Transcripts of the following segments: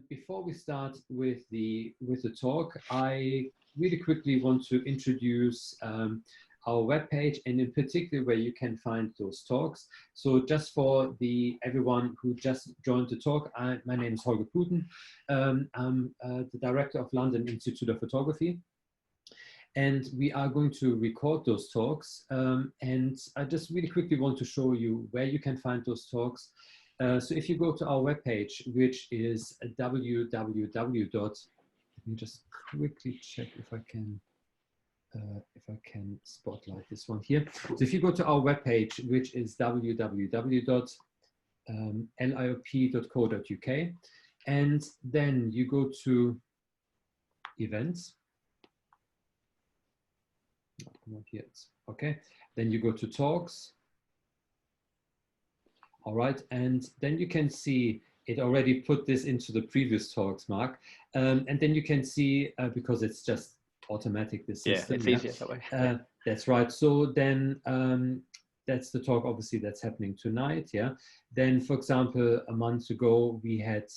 Before we start with the talk, I really quickly want to introduce our webpage, and in particular where you can find those talks. So just for everyone who just joined the talk, my name is Holger Putin. I'm the director of London Institute of Photography. And we are going to record those talks. And I just really quickly want to show you where you can find those talks. So if you go to our webpage, which is www. Let me just quickly check if I can spotlight this one here. So if you go to our webpage, which is www.liop.co.uk, and then you go to events. Not yet. Okay. Then you go to talks. All right, and then you can see it already put this into the previous talks, Marc. And then you can see, because it's just automatic, this system. Yeah, it's easier that way. That's right. So then that's the talk, obviously, that's happening tonight, yeah. Then, for example, a month ago, we had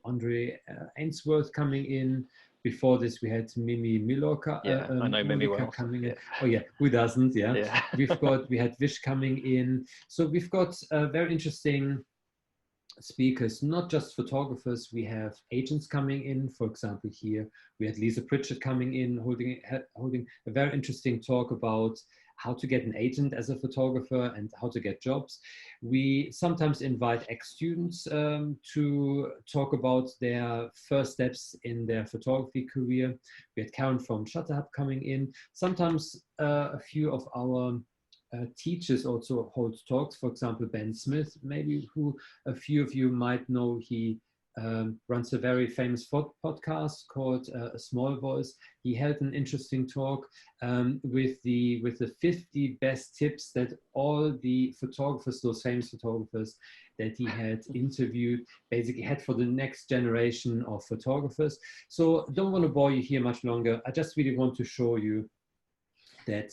Andre Ainsworth coming in. Before this, we had Mimi Miloka. Yeah, I know Mimi well. Coming in. Yeah. Oh yeah, who doesn't? Yeah. Yeah. we had Vish coming in. So we've got very interesting speakers, not just photographers. We have agents coming in. For example, here we had Lisa Pritchett coming in, holding a very interesting talk about how to get an agent as a photographer and how to get jobs. We sometimes invite ex-students to talk about their first steps in their photography career. We had Karen from Shutterhub coming in. Sometimes a few of our teachers also hold talks. For example, Ben Smith, maybe who a few of you might know. He runs a very famous podcast called A Small Voice. He held an interesting talk with the 50 best tips that all the photographers, those famous photographers that he had interviewed, basically had for the next generation of photographers. So don't want to bore you here much longer. I just really want to show you that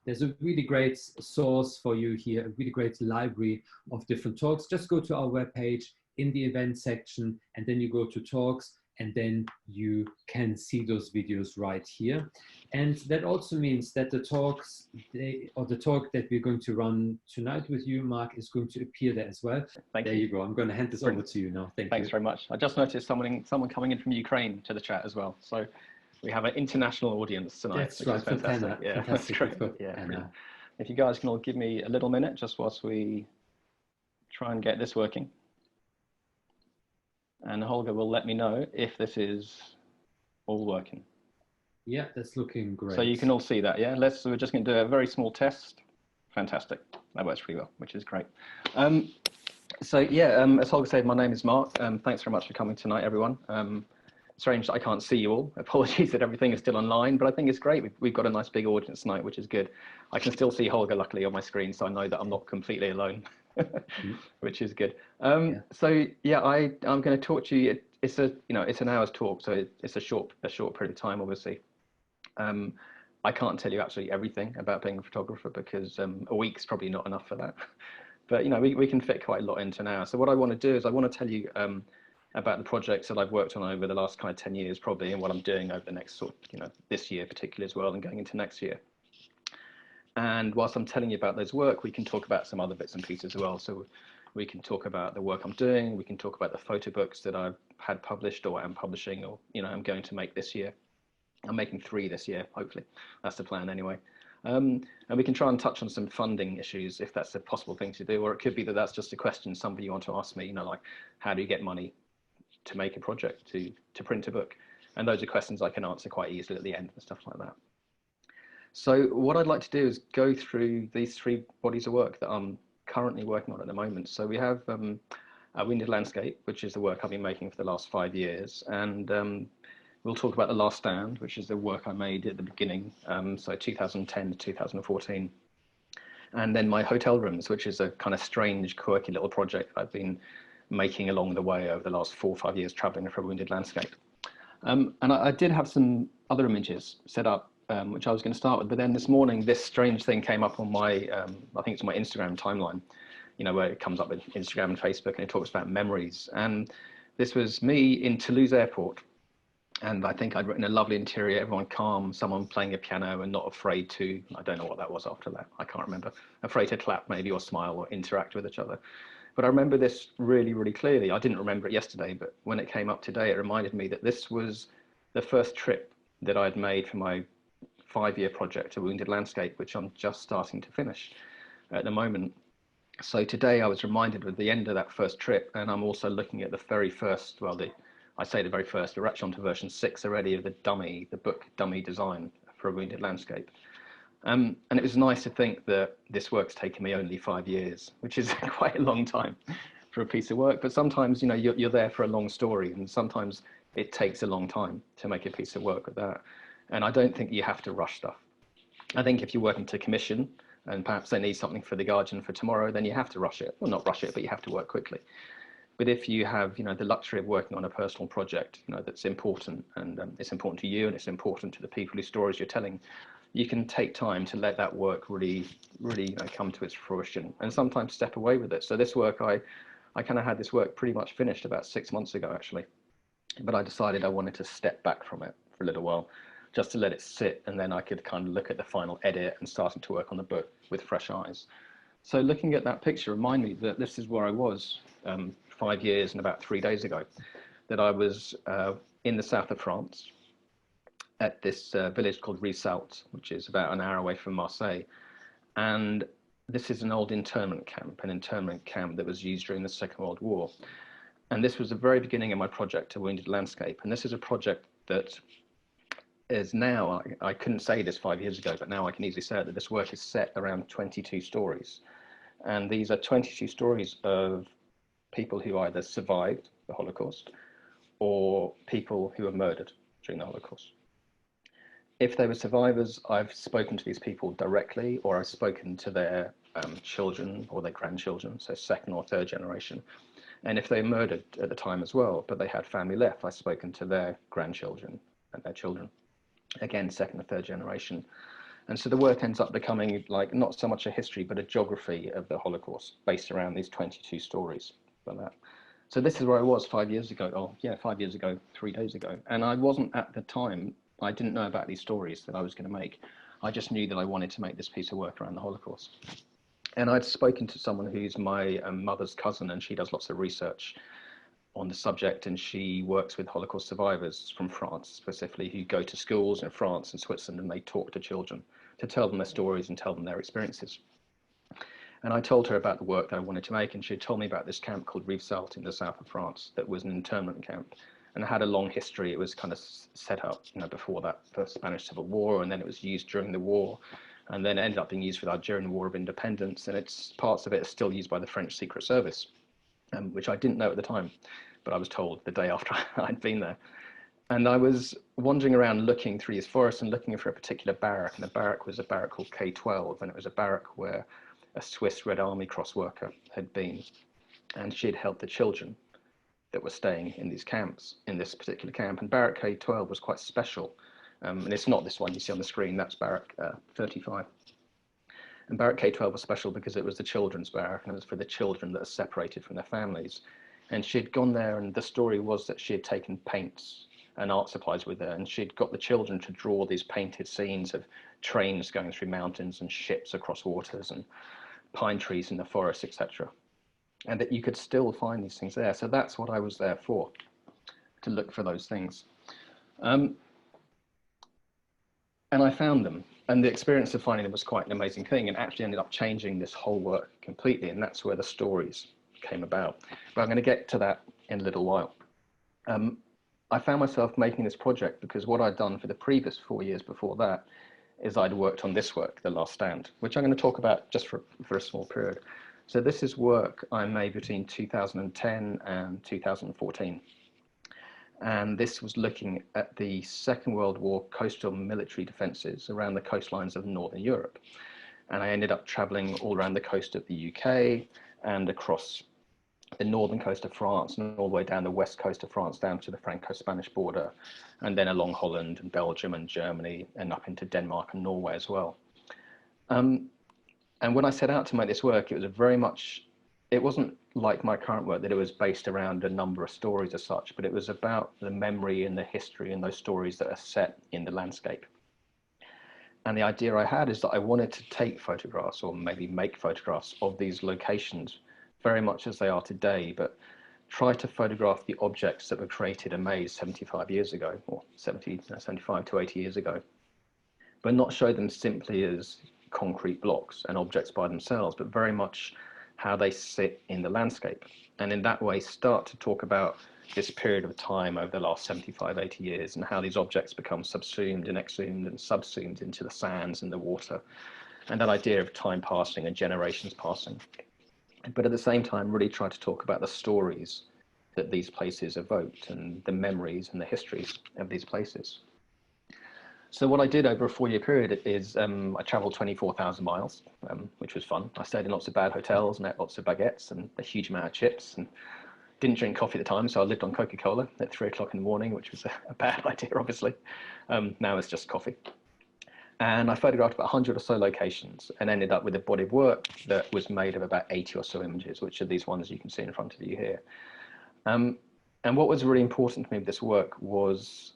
there's a really great source for you here, a really great library of different talks. Just go to our webpage in the event section, and then you go to talks, and then you can see those videos right here. And that also means that the talks, the talk that we're going to run tonight with you, Marc, is going to appear there as well. There you go. I'm going to hand this over to you now. Thanks very much. I just noticed someone coming in from Ukraine to the chat as well. So we have an international audience tonight. That's right. Fantastic. Anna. Yeah, fantastic. that's great. Yeah, Anna. If you guys can all give me a little minute just whilst we try and get this working. And Holger will let me know if this is all working. Yeah, that's looking great. So you can all see that, yeah? We're just going to do a very small test. Fantastic. That works pretty well, which is great. So yeah, as Holger said, my name is Marc. Thanks very much for coming tonight, everyone. Strange that I can't see you all. Apologies that everything is still online, but I think it's great. We've got a nice big audience tonight, which is good. I can still see Holger, luckily, on my screen, so I know that I'm not completely alone. Which is good. So yeah, I'm going to talk to you. It's an hour's talk, so it's a short period of time, obviously. I can't tell you absolutely everything about being a photographer because a week's probably not enough for that. But we can fit quite a lot into an hour. So what I want to do is I want to tell you about the projects that I've worked on over the last kind of 10 years, probably, and what I'm doing over the next this year particularly as well, and going into next year. And whilst I'm telling you about those work, we can talk about some other bits and pieces as well. So we can talk about the work I'm doing. We can talk about the photo books that I've had published or am publishing, or I'm going to make this year. I'm making 3 this year, hopefully. That's the plan anyway. And we can try and touch on some funding issues if that's a possible thing to do, or it could be that that's just a question somebody you want to ask me, like how do you get money to make a project, to print a book? And those are questions I can answer quite easily at the end and stuff like that. So what I'd like to do is go through these 3 bodies of work that I'm currently working on at the moment. So we have a Wounded Landscape, which is the work I've been making for the last 5 years. And we'll talk about The Last Stand, which is the work I made at the beginning, so 2010 to 2014. And then my hotel rooms, which is a kind of strange, quirky little project I've been making along the way over the last 4 or 5 years traveling for a Wounded Landscape. And I did have some other images set up, which I was going to start with, but then this morning, this strange thing came up on my, I think it's my Instagram timeline, where it comes up with Instagram and Facebook and it talks about memories. And this was me in Toulouse airport. And I think I'd written a lovely interior, everyone calm, someone playing a piano and not afraid to, I don't know what that was after that, I can't remember, afraid to clap maybe or smile or interact with each other. But I remember this really, really clearly. I didn't remember it yesterday, but when it came up today, it reminded me that this was the first trip that I'd made for my 5-year project, A Wounded Landscape, which I'm just starting to finish at the moment. So today I was reminded of the end of that first trip, and I'm also looking at the very first, well, I say the very first, we're actually on to version 6 already of the book dummy design for A Wounded Landscape. And it was nice to think that this work's taken me only 5 years, which is quite a long time for a piece of work. But sometimes, you know, you're there for a long story, and sometimes it takes a long time to make a piece of work with that. And I don't think you have to rush stuff. I think if you're working to commission, and perhaps they need something for the Guardian for tomorrow, then you have to rush it. Well, not rush it, but you have to work quickly. But if you have, you know, the luxury of working on a personal project, you know, that's important, and it's important to you, and it's important to the people whose stories you're telling, you can take time to let that work really, you know, come to its fruition, and sometimes step away with it. So this work, I kind of had this work pretty much finished about 6 months ago, actually. But I decided I wanted to step back from it for a little while, just to let it sit, and then I could kind of look at the final edit and starting to work on the book with fresh eyes. So looking at that picture reminded me that this is where I was 5 years and about 3 days ago, that I was in the south of France at this village called Risault, which is about an hour away from Marseille. And this is an old internment camp that was used during the Second World War. And this was the very beginning of my project, A Wounded Landscape. And this is a project that is now, I couldn't say this 5 years ago, but now I can easily say it, that this work is set around 22 stories. And these are 22 stories of people who either survived the Holocaust or people who were murdered during the Holocaust. If they were survivors, I've spoken to these people directly, or I've spoken to their children or their grandchildren, so second or third generation. And if they were murdered at the time as well, but they had family left, I've spoken to their grandchildren and their children. Again, second or third generation. And so the work ends up becoming like not so much a history, but a geography of the Holocaust based around these 22 stories. Like that. So this is where I was 5 years ago. Oh yeah, 5 years ago, 3 days ago. And I wasn't at the time, I didn't know about these stories that I was going to make. I just knew that I wanted to make this piece of work around the Holocaust. And I'd spoken to someone who's my mother's cousin, and she does lots of research on the subject, and she works with Holocaust survivors from France specifically, who go to schools in France and Switzerland, and they talk to children to tell them their stories and tell them their experiences. And I told her about the work that I wanted to make, and she had told me about this camp called Rivesaltes in the south of France that was an internment camp, and it had a long history. It was kind of set up, you know, before that first Spanish Civil War, and then it was used during the war, and then it ended up being used for the Algerian War of Independence, and it's parts of it are still used by the French Secret Service, which I didn't know at the time, but I was told the day after I'd been there. And I was wandering around looking through these forests and looking for a particular barrack, and the barrack was a barrack called K12, and it was a barrack where a Swiss Red Army cross worker had been, and she had helped the children that were staying in these camps, in this particular camp. And barrack K12 was quite special, and it's not this one you see on the screen, that's barrack 35. And barrack K12 was special because it was the children's barrack, and it was for the children that are separated from their families. And she'd gone there, and the story was that she had taken paints and art supplies with her, and she'd got the children to draw these painted scenes of trains going through mountains and ships across waters and pine trees in the forest, etc. And that you could still find these things there. So that's what I was there for, to look for those things. And I found them. And the experience of finding them was quite an amazing thing, and actually ended up changing this whole work completely. And that's where the stories came about. But I'm going to get to that in a little while. I found myself making this project because what I'd done for the previous 4 years before that is I'd worked on this work, The Last Stand, which I'm going to talk about just for a small period. So this is work I made between 2010 and 2014. And this was looking at the Second World War coastal military defences around the coastlines of Northern Europe. And I ended up travelling all around the coast of the UK and across the northern coast of France and all the way down the west coast of France, down to the Franco-Spanish border, and then along Holland and Belgium and Germany and up into Denmark and Norway as well. And when I set out to make this work, it was very much it wasn't like my current work that it was based around a number of stories as such, but it was about the memory and the history and those stories that are set in the landscape. And the idea I had is that I wanted to take photographs, or maybe make photographs of these locations very much as they are today, but try to photograph the objects that were created and made 75 years ago, or 75 to 80 years ago, but not show them simply as concrete blocks and objects by themselves, but very much how they sit in the landscape. And in that way, start to talk about this period of time over the last 75, 80 years, and how these objects become subsumed and exhumed and subsumed into the sands and the water. And that idea of time passing and generations passing. But at the same time, really try to talk about the stories that these places evoked and the memories and the histories of these places. So what I did over a 4-year period is I traveled 24,000 miles, which was fun. I stayed in lots of bad hotels and ate lots of baguettes and a huge amount of chips, and didn't drink coffee at the time, so I lived on Coca-Cola at 3 o'clock in the morning, which was a bad idea, obviously. Now it's just coffee. And I photographed about 100 or so locations and ended up with a body of work that was made of about 80 or so images, which are these ones you can see in front of you here. And what was really important to me with this work was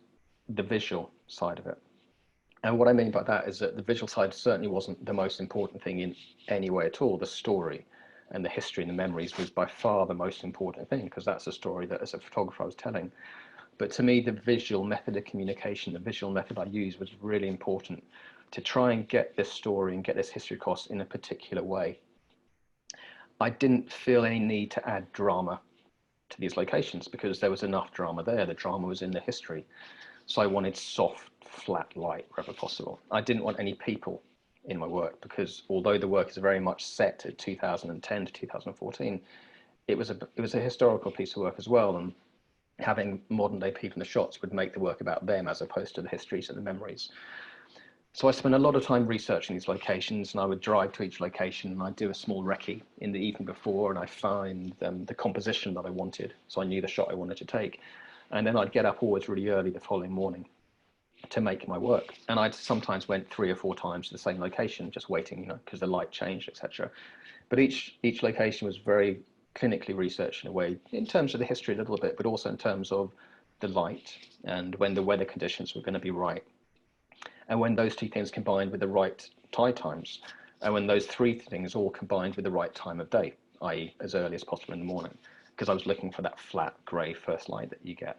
the visual side of it. And what I mean by that is that the visual side certainly wasn't the most important thing in any way at all. The story and the history and the memories was by far the most important thing, because that's a story that as a photographer I was telling. But to me, the visual method of communication, the visual method I used was really important to try and get this story and get this history across in a particular way. I didn't feel any need to add drama to these locations because there was enough drama there. The drama was in the history. So I wanted soft, flat light wherever possible. I didn't want any people in my work because although the work is very much set at 2010 to 2014, it was a historical piece of work as well, and having modern day people in the shots would make the work about them as opposed to the histories and the memories. So I spent a lot of time researching these locations, and I would drive to each location and I'd do a small recce in the evening before, and I find the composition that I wanted, so I knew the shot I wanted to take. And then I'd get up always really early the following morning to make my work. And I'd sometimes went 3 or 4 times to the same location, just waiting, because the light changed, etc. But each location was very clinically researched in a way, in terms of the history a little bit, but also in terms of the light and when the weather conditions were going to be right. And when those 2 things combined with the right tide times, and when those 3 things all combined with the right time of day, i.e. as early as possible in the morning, because I was looking for that flat grey first light that you get.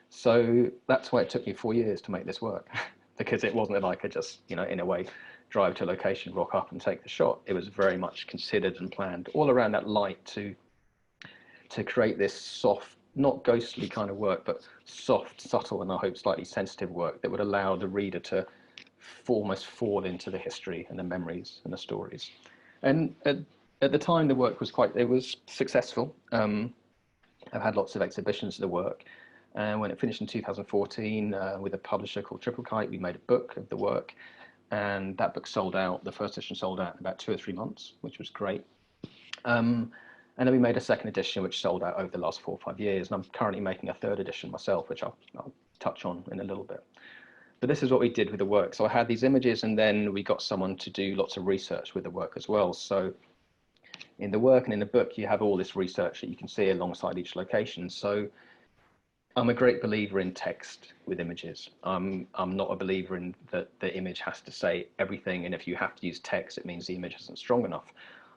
So that's why it took me 4 years to make this work, because it wasn't that I could just, in a way, drive to a location, rock up and take the shot. It was very much considered and planned all around that light to create this soft, not ghostly kind of work, but soft, subtle, and I hope slightly sensitive work that would allow the reader to almost fall into the history and the memories and the stories. And at the time, the work was it was successful. I've had lots of exhibitions of the work. And when it finished in 2014 with a publisher called Triple Kite, we made a book of the work. And that book sold out, the first edition sold out in about 2 or 3 months, which was great. And then we made a second edition, which sold out over the last 4 or 5 years. And I'm currently making a third edition myself, which I'll touch on in a little bit. But this is what we did with the work. So I had these images, and then we got someone to do lots of research with the work as well. So in the work and in the book, you have all this research that you can see alongside each location. So I'm a great believer in text with images. I'm not a believer in that the image has to say everything, and if you have to use text, it means the image isn't strong enough.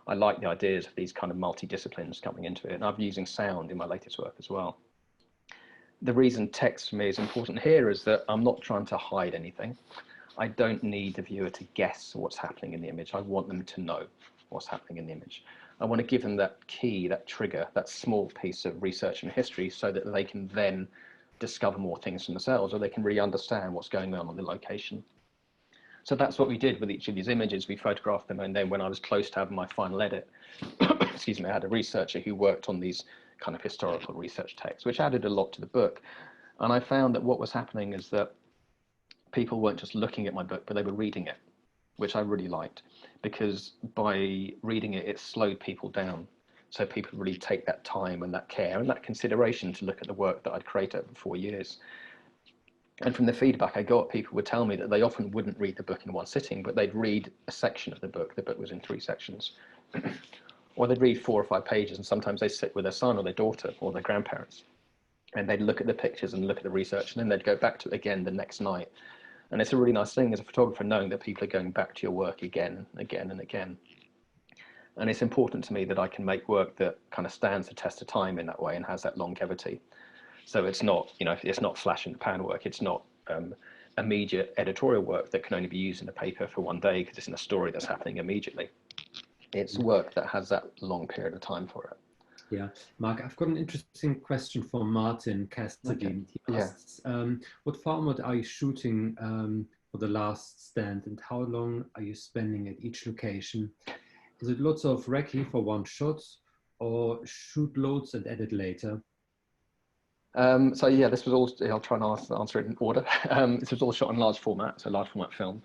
I like the ideas of these kind of multidisciplines coming into it, and I'm using sound in my latest work as well. The reason text for me is important here is that I'm not trying to hide anything. I don't need the viewer to guess what's happening in the image. I want them to know what's happening in the image. I want to give them that key, that trigger, that small piece of research and history so that they can then discover more things for themselves, or they can really understand what's going on the location. So that's what we did with each of these images. We photographed them, and then when I was close to having my final edit, excuse me, I had a researcher who worked on these kind of historical research texts, which added a lot to the book. And I found that what was happening is that people weren't just looking at my book, but they were reading it, which I really liked, because by reading it, it slowed people down. So people really take that time and that care and that consideration to look at the work that I'd created over 4 years. And from the feedback I got, people would tell me that they often wouldn't read the book in one sitting, but they'd read a section of the book. The book was in 3 sections. or they'd read 4 or 5 pages, and sometimes they sit with their son or their daughter or their grandparents, and they'd look at the pictures and look at the research, and then they'd go back to it again the next night. And it's a really nice thing as a photographer, knowing that people are going back to your work again, again, and again. And it's important to me that I can make work that kind of stands the test of time in that way and has that longevity. So it's not, you know, it's not flash in the pan work. It's not immediate editorial work that can only be used in a paper for one day because it's in a story that's happening immediately. It's work that has that long period of time for it. Yeah, Mark, I've got an interesting question for Martin Cassidy. Okay. He asks, what format are you shooting for the last stand, and how long are you spending at each location? Is it lots of recce for one shot, or shoot loads and edit later? So yeah, this was all, I'll try and answer it in order. This was all shot in large format, so large format film.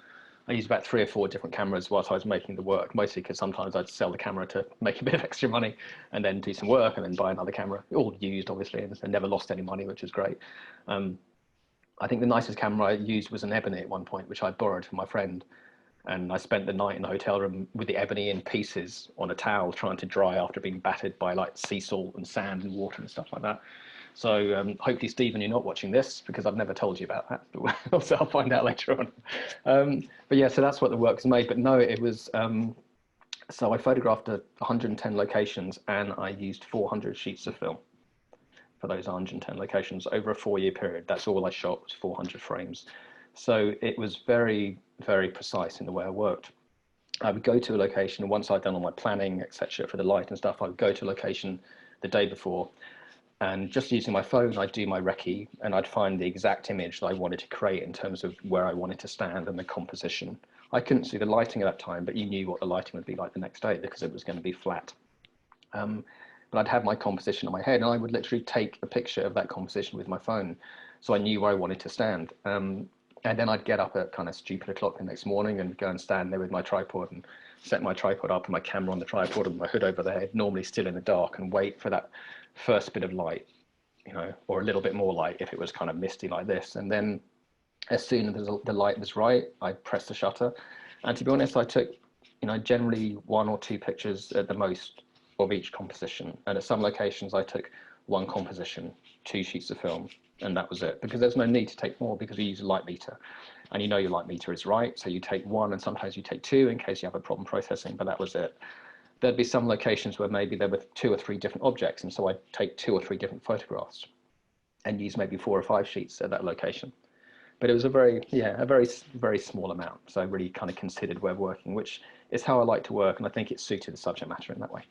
I used about 3 or 4 different cameras whilst I was making the work, mostly because sometimes I'd sell the camera to make a bit of extra money and then do some work and then buy another camera, all used obviously, and never lost any money, which is great. I think the nicest camera I used was an Ebony at one point, which I borrowed from my friend. And I spent the night in the hotel room with the Ebony in pieces on a towel, trying to dry after being battered by like sea salt and sand and water and stuff like that. So hopefully, Stephen, you're not watching this because I've never told you about that. But so I'll find out later on. But yeah, so that's what the work was made. But no, it was, so I photographed 110 locations and I used 400 sheets of film for those 110 locations over a 4-year period. That's all I shot, was 400 frames. So it was very, very precise in the way I worked. I would go to a location, and once I'd done all my planning, etc., for the light and stuff, I would go to a location the day before, and just using my phone, I'd do my recce, and I'd find the exact image that I wanted to create in terms of where I wanted to stand and the composition. I couldn't see the lighting at that time, but you knew what the lighting would be like the next day because it was going to be flat. But I'd have my composition in my head, and I would literally take a picture of that composition with my phone, so I knew where I wanted to stand. And then I'd get up at kind of stupid o'clock the next morning and go and stand there with my tripod and set my tripod up and my camera on the tripod and my hood over the head, normally still in the dark, and wait for that first bit of light, you know, or a little bit more light if it was kind of misty like this. And then as soon as the light was right, I'd press the shutter. And to be honest, I took, you know, generally 1 or 2 pictures at the most of each composition. And at some locations, I took 1 composition, 2 sheets of film, and that was it, because there's no need to take more because we use a light meter, and you know your light meter is right, so you take 1 and sometimes you take 2 in case you have a problem processing, but that was it. There'd be some locations where maybe there were 2 or 3 different objects, and so I'd take 2 or 3 different photographs and use maybe 4 or 5 sheets at that location. But it was a very, very small amount, so I really kind of considered where working, which is how I like to work, and I think it suited the subject matter in that way.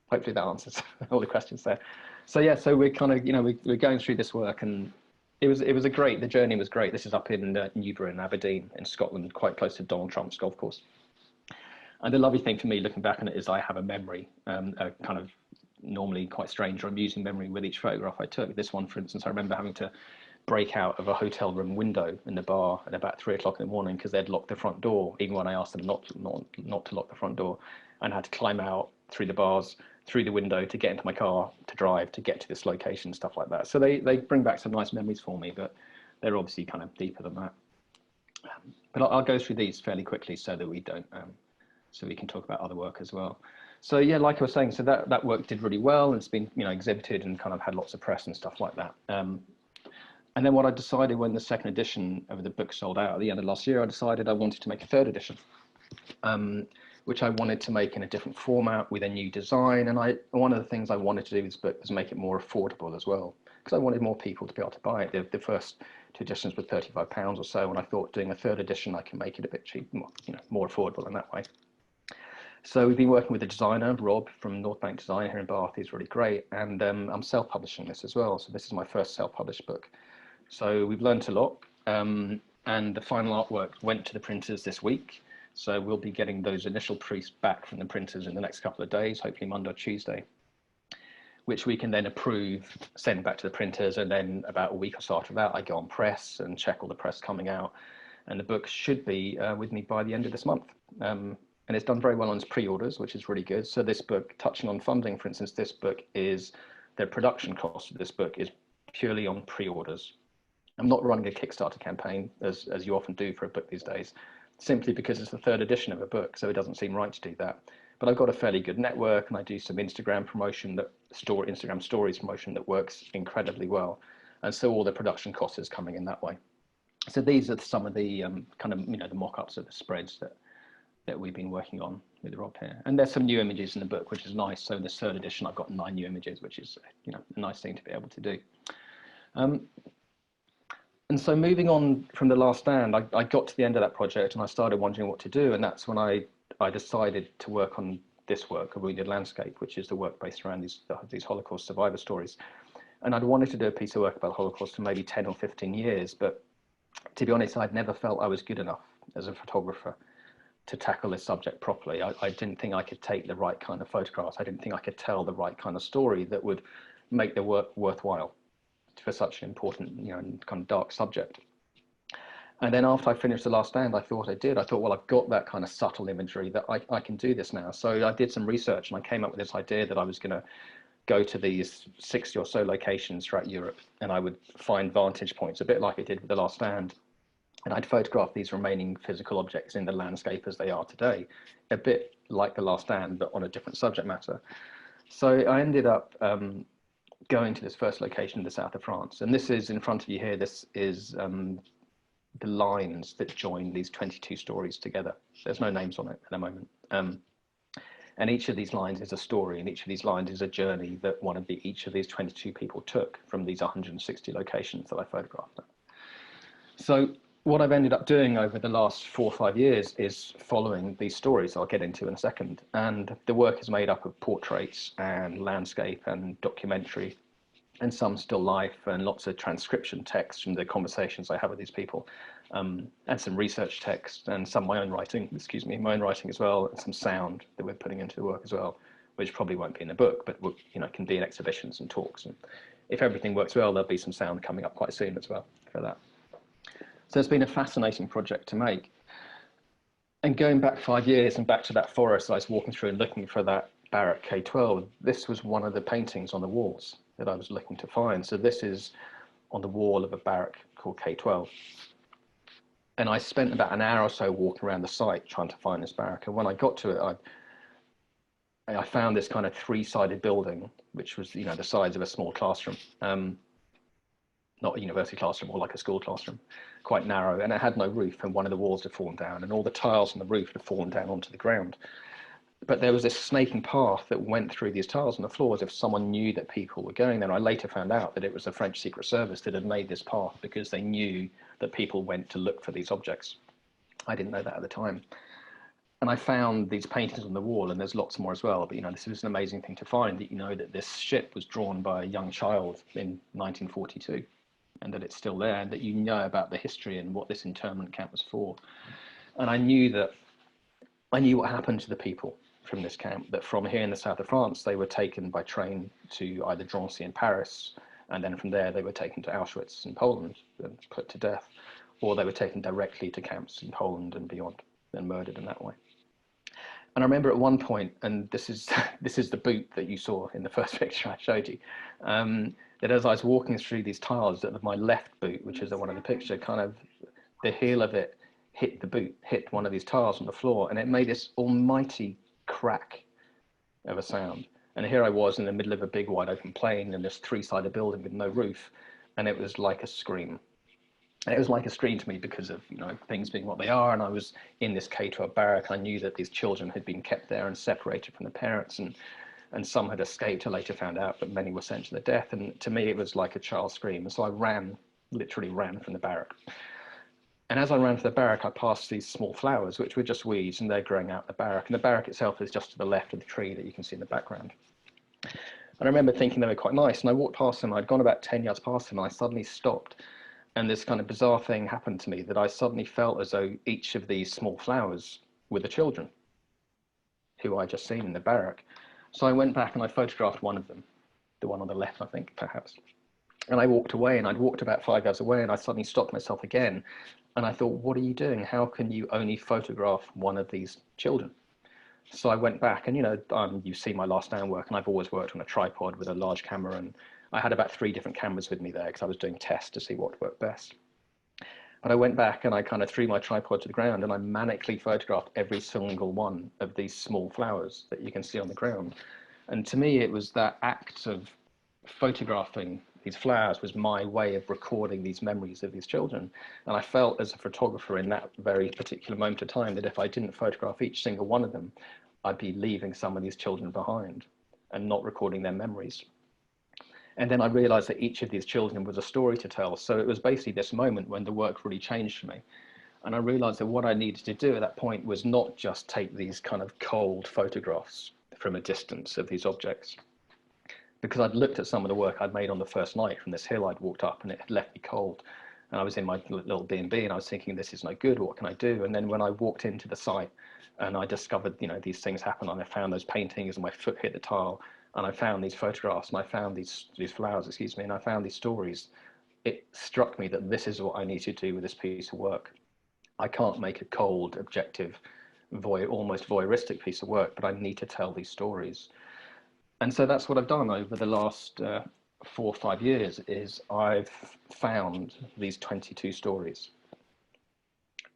Hopefully that answers all the questions there. So yeah, so we're kind of, you know, we're going through this work, and it was a great, the journey was great. This is up in Newbury in Aberdeen in Scotland, quite close to Donald Trump's golf course. And the lovely thing for me looking back on it is I have a memory, a kind of normally quite strange or amusing memory with each photograph I took. This one, for instance, I remember having to break out of a hotel room window in the bar at about 3 o'clock in the morning because they'd locked the front door, even when I asked them not to lock the front door, and I had to climb out through the bars, through the window to get into my car, to drive, to get to this location, stuff like that. So they bring back some nice memories for me, but they're obviously kind of deeper than that. But I'll go through these fairly quickly so that we don't, so we can talk about other work as well. So yeah, like I was saying, so that work did really well, and it's been, you know, exhibited and kind of had lots of press and stuff like that. And then what I decided when the second edition of the book sold out at the end of last year, I decided I wanted to make a third edition, which I wanted to make in a different format with a new design. And one of the things I wanted to do with this book was make it more affordable as well, because I wanted more people to be able to buy it. The first 2 editions were £35 or so, and I thought doing a third edition, I can make it a bit cheap, more affordable in that way. So we've been working with a designer, Rob from North Bank Design here in Bath. He's really great. And I'm self-publishing this as well. So this is my first self-published book. So we've learned a lot. And the final artwork went to the printers this week. So we'll be getting those initial proofs back from the printers in the next couple of days, hopefully Monday or Tuesday, which we can then approve, send back to the printers. And then about a week or so after that, I go on press and check all the press coming out. And the book should be with me by the end of this month. And it's done very well on its pre-orders, which is really good. So this book, touching on funding, for instance, this book is, the production cost of this book is purely on pre-orders. I'm not running a Kickstarter campaign, as you often do for a book these days, simply because it's the third edition of a book, so it doesn't seem right to do that. but I've got a fairly good network, and I do some Instagram promotion, Instagram stories promotion that works incredibly well. And so all the production cost is coming in that way. So these are some of the kind of, the mock-ups of the spreads that we've been working on with Rob here. And there's some new images in the book, which is nice. So in this third edition, I've got 9 new images, which is, a nice thing to be able to do. And so moving on from The Last Stand, I got to the end of that project and I started wondering what to do. And that's when I decided to work on this work, A Wounded Landscape, which is the work based around these Holocaust survivor stories. And I'd wanted to do a piece of work about the Holocaust for maybe 10 or 15 years, but to be honest, I'd never felt I was good enough as a photographer to tackle this subject properly. I didn't think I could take the right kind of photographs. I didn't think I could tell the right kind of story that would make the work worthwhile for such an important, and kind of dark subject. And then after I finished The Last Stand, I thought, well, I've got that kind of subtle imagery that I can do this now. So I did some research and I came up with this idea that I was going to go to these 60 or so locations throughout Europe, and I would find vantage points, a bit like I did with The Last Stand. And I'd photograph these remaining physical objects in the landscape as they are today, a bit like The Last Stand, but on a different subject matter. So I ended up going to this first location in the south of France. And this is in front of you here. This is the lines that join these 22 stories together. There's no names on it at the moment. And each of these lines is a story, and each of these lines is a journey that each of these 22 people took from these 160 locations that I photographed. So what I've ended up doing over the last 4 or 5 years is following these stories I'll get into in a second. And the work is made up of portraits and landscape and documentary, and some still life, and lots of transcription text from the conversations I have with these people, and some research text, and some my own writing as well, and some sound that we're putting into the work as well, which probably won't be in the book, but can be in exhibitions and talks. And if everything works well, there'll be some sound coming up quite soon as well for that. So it's been a fascinating project to make. And going back 5 years and back to that forest I was walking through and looking for that barrack K12, this was one of the paintings on the walls that I was looking to find. So this is on the wall of a barrack called K12. And I spent about an hour or so walking around the site trying to find this barrack. And when I got to it, I found this kind of 3-sided building, which was, the size of a small classroom. Not a university classroom, or like a school classroom, quite narrow, and it had no roof, and one of the walls had fallen down, and all the tiles on the roof had fallen down onto the ground. But there was this snaking path that went through these tiles on the floor as if someone knew that people were going there. I later found out that it was the French Secret Service that had made this path because they knew that people went to look for these objects. I didn't know that at the time. And I found these paintings on the wall, and there's lots more as well. But, this was an amazing thing to find, that that this ship was drawn by a young child in 1942, and that it's still there, and that about the history and what this internment camp was for. And I knew what happened to the people from this camp, that from here in the south of France, they were taken by train to either Drancy in Paris, and then from there they were taken to Auschwitz in Poland and put to death, or they were taken directly to camps in Poland and beyond and murdered in that way. And I remember at one point, and this is the boot that you saw in the first picture I showed you, that as I was walking through these tiles, that my left boot, which is the one in the picture, kind of the heel of it hit one of these tiles on the floor, and it made this almighty crack of a sound. And here I was in the middle of a big wide open plain in this 3-sided building with no roof, and it was like a scream. And it was like a scream to me because of things being what they are, and I was in this K12 barrack. I knew that these children had been kept there and separated from the parents, and some had escaped. I later found out, but many were sent to their death. And to me, it was like a child's scream. And so I literally ran from the barrack. And as I ran to the barrack, I passed these small flowers, which were just weeds, and they're growing out the barrack. And the barrack itself is just to the left of the tree that you can see in the background. And I remember thinking they were quite nice. And I walked past them. I'd gone about 10 yards past them, and I suddenly stopped. And this kind of bizarre thing happened to me, that I suddenly felt as though each of these small flowers were the children who I just seen in the barrack. So I went back and I photographed one of them, the one on the left, I think, perhaps. And I walked away, and I'd walked about 5 yards away, and I suddenly stopped myself again. And I thought, what are you doing? How can you only photograph one of these children? So I went back, and you've seen my Last Stand work, and I've always worked on a tripod with a large camera, and I had about 3 different cameras with me there because I was doing tests to see what worked best. But I went back and I kind of threw my tripod to the ground and I manically photographed every single one of these small flowers that you can see on the ground. And to me, it was that act of photographing these flowers was my way of recording these memories of these children. And I felt as a photographer in that very particular moment of time that if I didn't photograph each single one of them, I'd be leaving some of these children behind and not recording their memories. And then I realized that each of these children was a story to tell. So it was basically this moment when the work really changed for me. And I realized that what I needed to do at that point was not just take these kind of cold photographs from a distance of these objects, because I'd looked at some of the work I'd made on the first night from this hill I'd walked up and it had left me cold. And I was in my little B&B and I was thinking, this is no good, what can I do? And then when I walked into the site and I discovered, you know, these things happen and I found those paintings and my foot hit the tile and I found these photographs and I found these flowers, excuse me, and I found these stories, it struck me that this is what I need to do with this piece of work. I can't make a cold, objective, almost voyeuristic piece of work, but I need to tell these stories. And so that's what I've done over the last 4 or 5 years is I've found these 22 stories,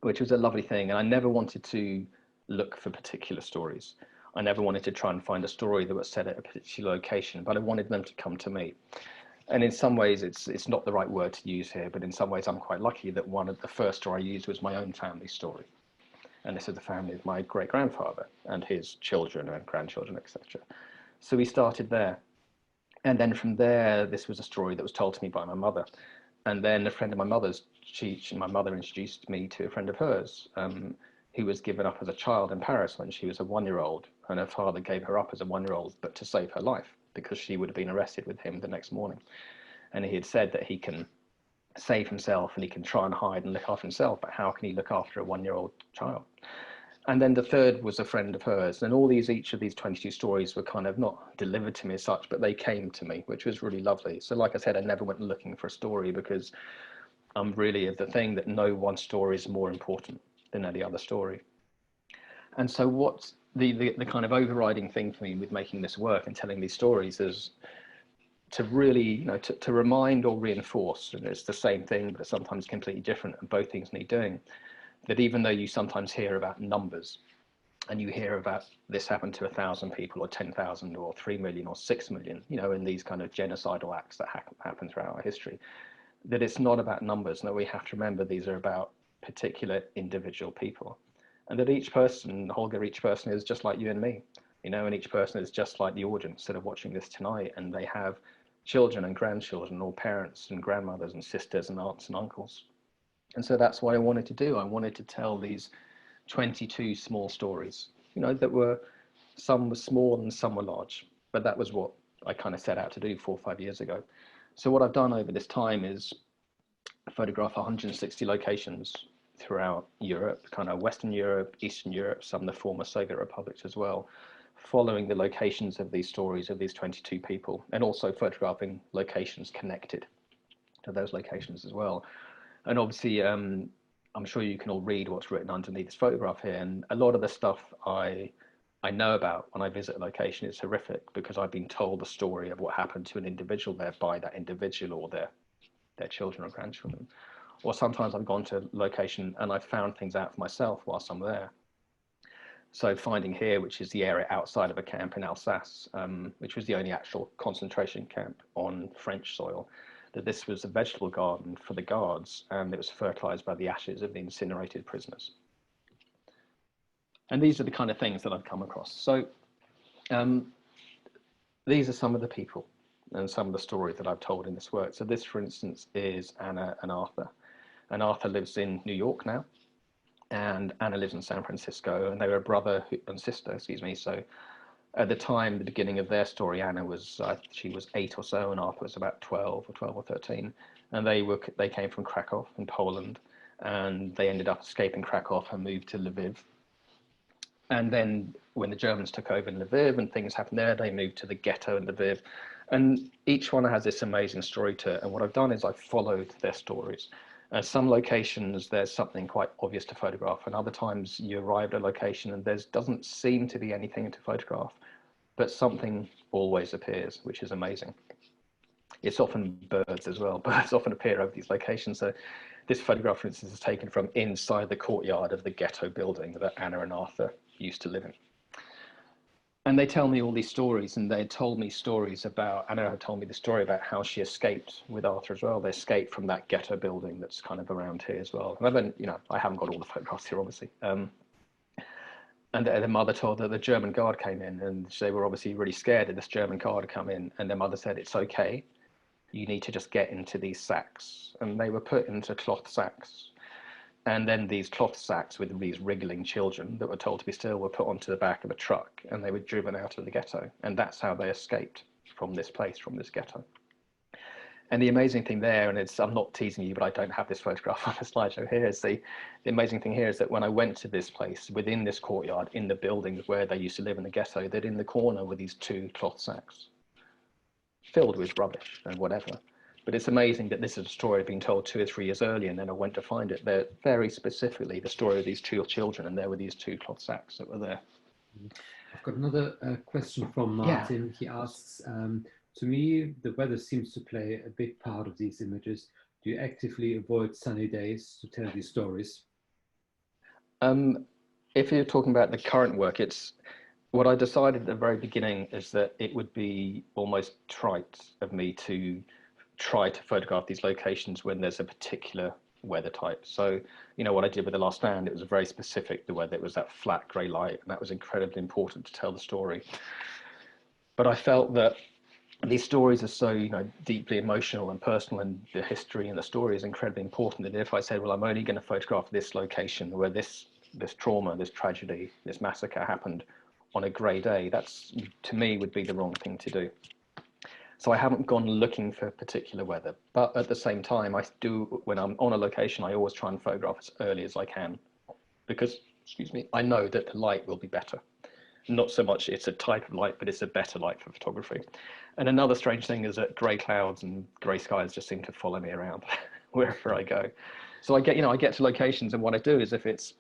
which was a lovely thing. And I never wanted to look for particular stories. I never wanted to try and find a story that was set at a particular location, but I wanted them to come to me. And in some ways, it's not the right word to use here, but in some ways, I'm quite lucky that one of the first story I used was my own family story. And this is the family of my great-grandfather and his children and grandchildren, etc. So we started there. And then from there, this was a story that was told to me by my mother. And then a friend of my mother's, my mother introduced me to a friend of hers who was given up as a child in Paris when she was a 1-year-old. And her father gave her up as a 1-year-old, but to save her life, because she would have been arrested with him the next morning. And he had said that he can save himself and he can try and hide and look after himself, but how can he look after a 1-year-old child? And then the third was a friend of hers. And each of these 22 stories were kind of not delivered to me as such, but they came to me, which was really lovely. So like I said, I never went looking for a story because I'm really of the thing that no one story is more important than any other story. And so what's the kind of overriding thing for me with making this work and telling these stories is to really, you know, to remind or reinforce, and it's the same thing, but sometimes completely different, and both things need doing, that even though you sometimes hear about numbers and you hear about this happened to 1,000 people or 10,000 or 3 million or 6 million, you know, in these kind of genocidal acts that happen throughout our history, that it's not about numbers, and that we have to remember these are about particular individual people. And that each person, Holger, each person is just like you and me, you know, and each person is just like the audience that are watching this tonight, and they have children and grandchildren or parents and grandmothers and sisters and aunts and uncles. And so that's what I wanted to do. I wanted to tell these 22 small stories, you know, that were, some were small and some were large, but that was what I kind of set out to do 4 or 5 years ago. So what I've done over this time is photograph 160 locations throughout Europe, kind of Western Europe, Eastern Europe, some of the former Soviet republics as well, following the locations of these stories of these 22 people, and also photographing locations connected to those locations as well. And obviously, I'm sure you can all read what's written underneath this photograph here. And a lot of the stuff I know about when I visit a location is horrific, because I've been told the story of what happened to an individual there by that individual or their children or grandchildren. Or sometimes I've gone to a location and I've found things out for myself whilst I'm there. So finding here, which is the area outside of a camp in Alsace, which was the only actual concentration camp on French soil, that this was a vegetable garden for the guards, and it was fertilized by the ashes of the incinerated prisoners. And these are the kind of things that I've come across. So these are some of the people and some of the stories that I've told in this work. So this, for instance, is Anna and Arthur. And Arthur lives in New York now, and Anna lives in San Francisco, and they were brother and sister, excuse me. So at the time, the beginning of their story, Anna was, she was 8 or so, and Arthur was about 12 or 13. And they came from Krakow in Poland, and they ended up escaping Krakow and moved to Lviv. And then when the Germans took over in Lviv and things happened there, they moved to the ghetto in Lviv. And each one has this amazing story to it. And what I've done is I've followed their stories. Some locations, there's something quite obvious to photograph, and other times you arrive at a location and there doesn't seem to be anything to photograph, but something always appears, which is amazing. It's often birds as well. Birds often appear over these locations. So this photograph, for instance, is taken from inside the courtyard of the ghetto building that Anna and Arthur used to live in. And they tell me all these stories, and they told me stories about, Anna had told me the story about how she escaped with Arthur as well. They escaped from that ghetto building that's kind of around here as well. And then, you know, I haven't got all the photographs here, obviously. And their mother told her the German guard came in, and they were obviously really scared that this German guard had come in. And their mother said, "It's okay. You need to just get into these sacks." And they were put into cloth sacks. And then these cloth sacks with these wriggling children that were told to be still were put onto the back of a truck, and they were driven out of the ghetto. And that's how they escaped from this place, from this ghetto. And the amazing thing there, and I'm not teasing you, but I don't have this photograph on the slideshow here, is the amazing thing here is that when I went to this place, within this courtyard, in the building where they used to live in the ghetto, that in the corner were these 2 cloth sacks filled with rubbish and whatever. But it's amazing that this is a story being told 2 or 3 years earlier, and then I went to find it. They're very specifically the story of these 2 children, and there were these 2 cloth sacks that were there. I've got another question from Martin. Yeah. He asks, to me, the weather seems to play a big part of these images. Do you actively avoid sunny days to tell these stories? If you're talking about the current work, it's what I decided at the very beginning is that it would be almost trite of me to try to photograph these locations when there's a particular weather type. So, you know, what I did with The Last Stand, it was very specific, the weather. It was that flat grey light, and that was incredibly important to tell the story. But I felt that these stories are so, you know, deeply emotional and personal, and the history and the story is incredibly important, that if I said, well, I'm only going to photograph this location where this trauma, this tragedy, this massacre happened on a grey day, that's, to me, would be the wrong thing to do. So I haven't gone looking for particular weather, but at the same time, I do, when I'm on a location, I always try and photograph as early as I can, because, excuse me, I know that the light will be better. Not so much it's a type of light, but it's a better light for photography. And another strange thing is that grey clouds and grey skies just seem to follow me around wherever I go. So I get to locations, and what I do is if it's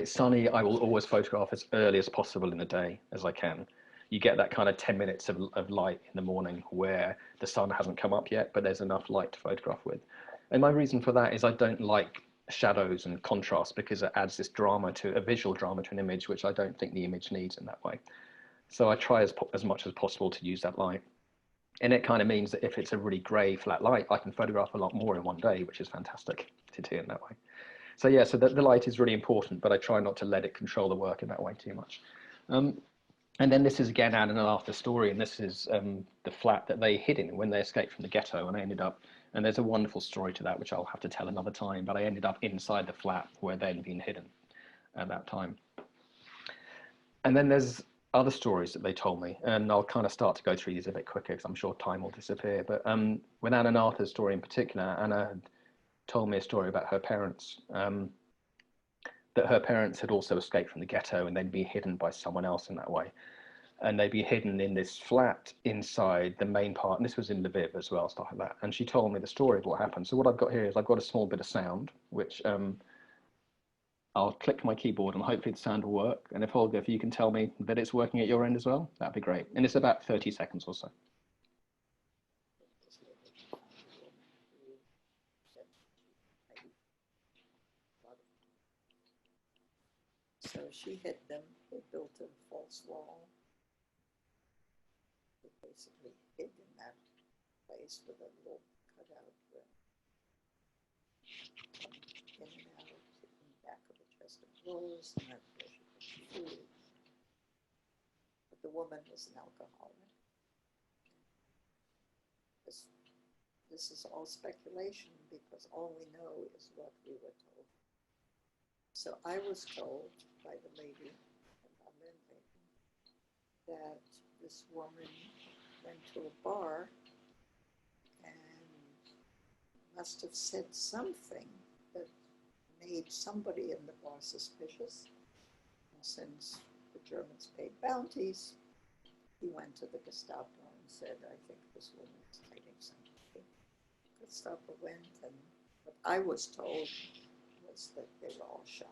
sunny, I will always photograph as early as possible in the day as I can. You get that kind of 10 minutes of light in the morning where the sun hasn't come up yet, but there's enough light to photograph with. And my reason for that is I don't like shadows and contrast, because it adds this drama to a visual drama to an image, which I don't think the image needs in that way. So I try as much as possible to use that light. And it kind of means that if it's a really grey flat light, I can photograph a lot more in one day, which is fantastic to do in that way. So yeah, so the light is really important, but I try not to let it control the work in that way too much. And then this is again Anna and Arthur story, and this is the flat that they hid in when they escaped from the ghetto, and I ended up, and there's a wonderful story to that, which I'll have to tell another time, but I ended up inside the flat where they'd been hidden at that time. And then there's other stories that they told me, and I'll kind of start to go through these a bit quicker because I'm sure time will disappear. But with Anna and Arthur's story in particular, Anna had told me a story about her parents, that her parents had also escaped from the ghetto, and they'd be hidden by someone else in that way. And they'd be hidden in this flat inside the main part, and this was in Lviv as well, stuff like that. And she told me the story of what happened. So what I've got here is I've got a small bit of sound, which I'll click my keyboard and hopefully the sound will work. And if Holger, if you can tell me that it's working at your end as well, that'd be great. And it's about 30 seconds or so. So she hid them. They built a false wall. They basically hid in that place with a little cutout in and out in the back of a chest of drawers, and that's where she put food. But the woman was an alcoholic. This is all speculation because all we know is what we were told. So I was told by the lady that this woman went to a bar and must have said something that made somebody in the bar suspicious. And since the Germans paid bounties, he went to the Gestapo and said, I think this woman is hiding something. Gestapo went, and what I was told was that they were all shot.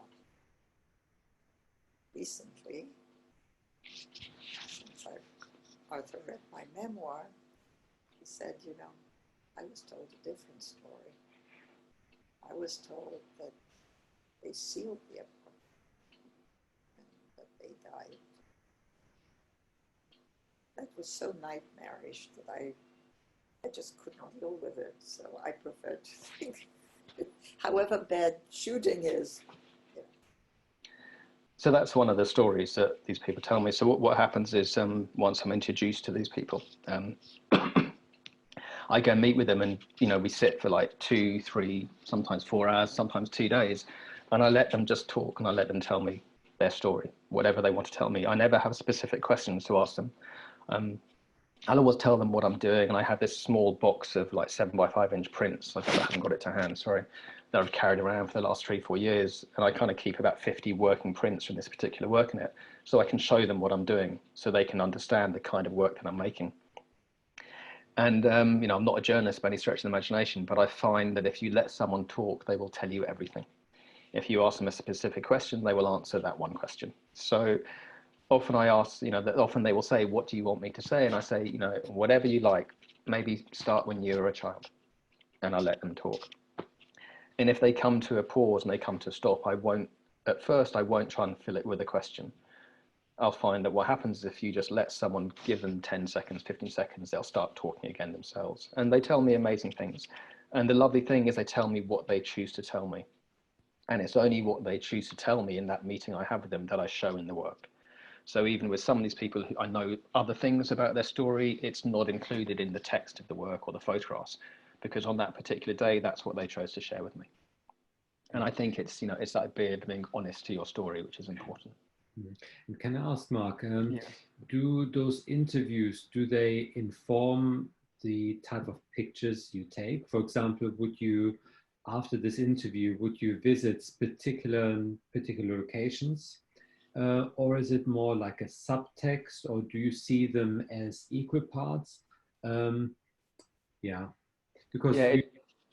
Recently, since Arthur read my memoir, he said, you know, I was told a different story. I was told that they sealed the apartment and that they died. That was so nightmarish that I just couldn't deal with it. So I prefer to think, however bad shooting is. Yeah. So that's one of the stories that these people tell me. So what happens is once I'm introduced to these people, I go meet with them, and we sit for like 2, 3, sometimes 4 hours, sometimes 2 days, and I let them just talk, and I let them tell me their story, whatever they want to tell me. I never have specific questions to ask them. I'll always tell them what I'm doing, and I have this small box of like 7 by 5 inch prints. I haven't got it to hand, sorry, that I've carried around for the last 3, 4 years, and I kind of keep about 50 working prints from this particular work in it, so I can show them what I'm doing, so they can understand the kind of work that I'm making. And I'm not a journalist by any stretch of the imagination, but I find that if you let someone talk, they will tell you everything. If you ask them a specific question, they will answer that one question. So often I ask, that often they will say, what do you want me to say? And I say, whatever you like, maybe start when you were a child, and I let them talk. And if they come to a pause and they come to a stop, at first I won't try and fill it with a question. I'll find that what happens is if you just let someone, give them 10 seconds, 15 seconds, they'll start talking again themselves. And they tell me amazing things. And the lovely thing is they tell me what they choose to tell me. And it's only what they choose to tell me in that meeting I have with them that I show in the work. So even with some of these people who I know other things about their story, it's not included in the text of the work or the photographs, because on that particular day, that's what they chose to share with me. And I think it's that bit of being honest to your story, which is important. And can I ask, Mark, Yeah. do those interviews, do they inform the type of pictures you take? For example, would you, after this interview, would you visit particular locations? Or is it more like a subtext, or do you see them as equal parts? Yeah, because you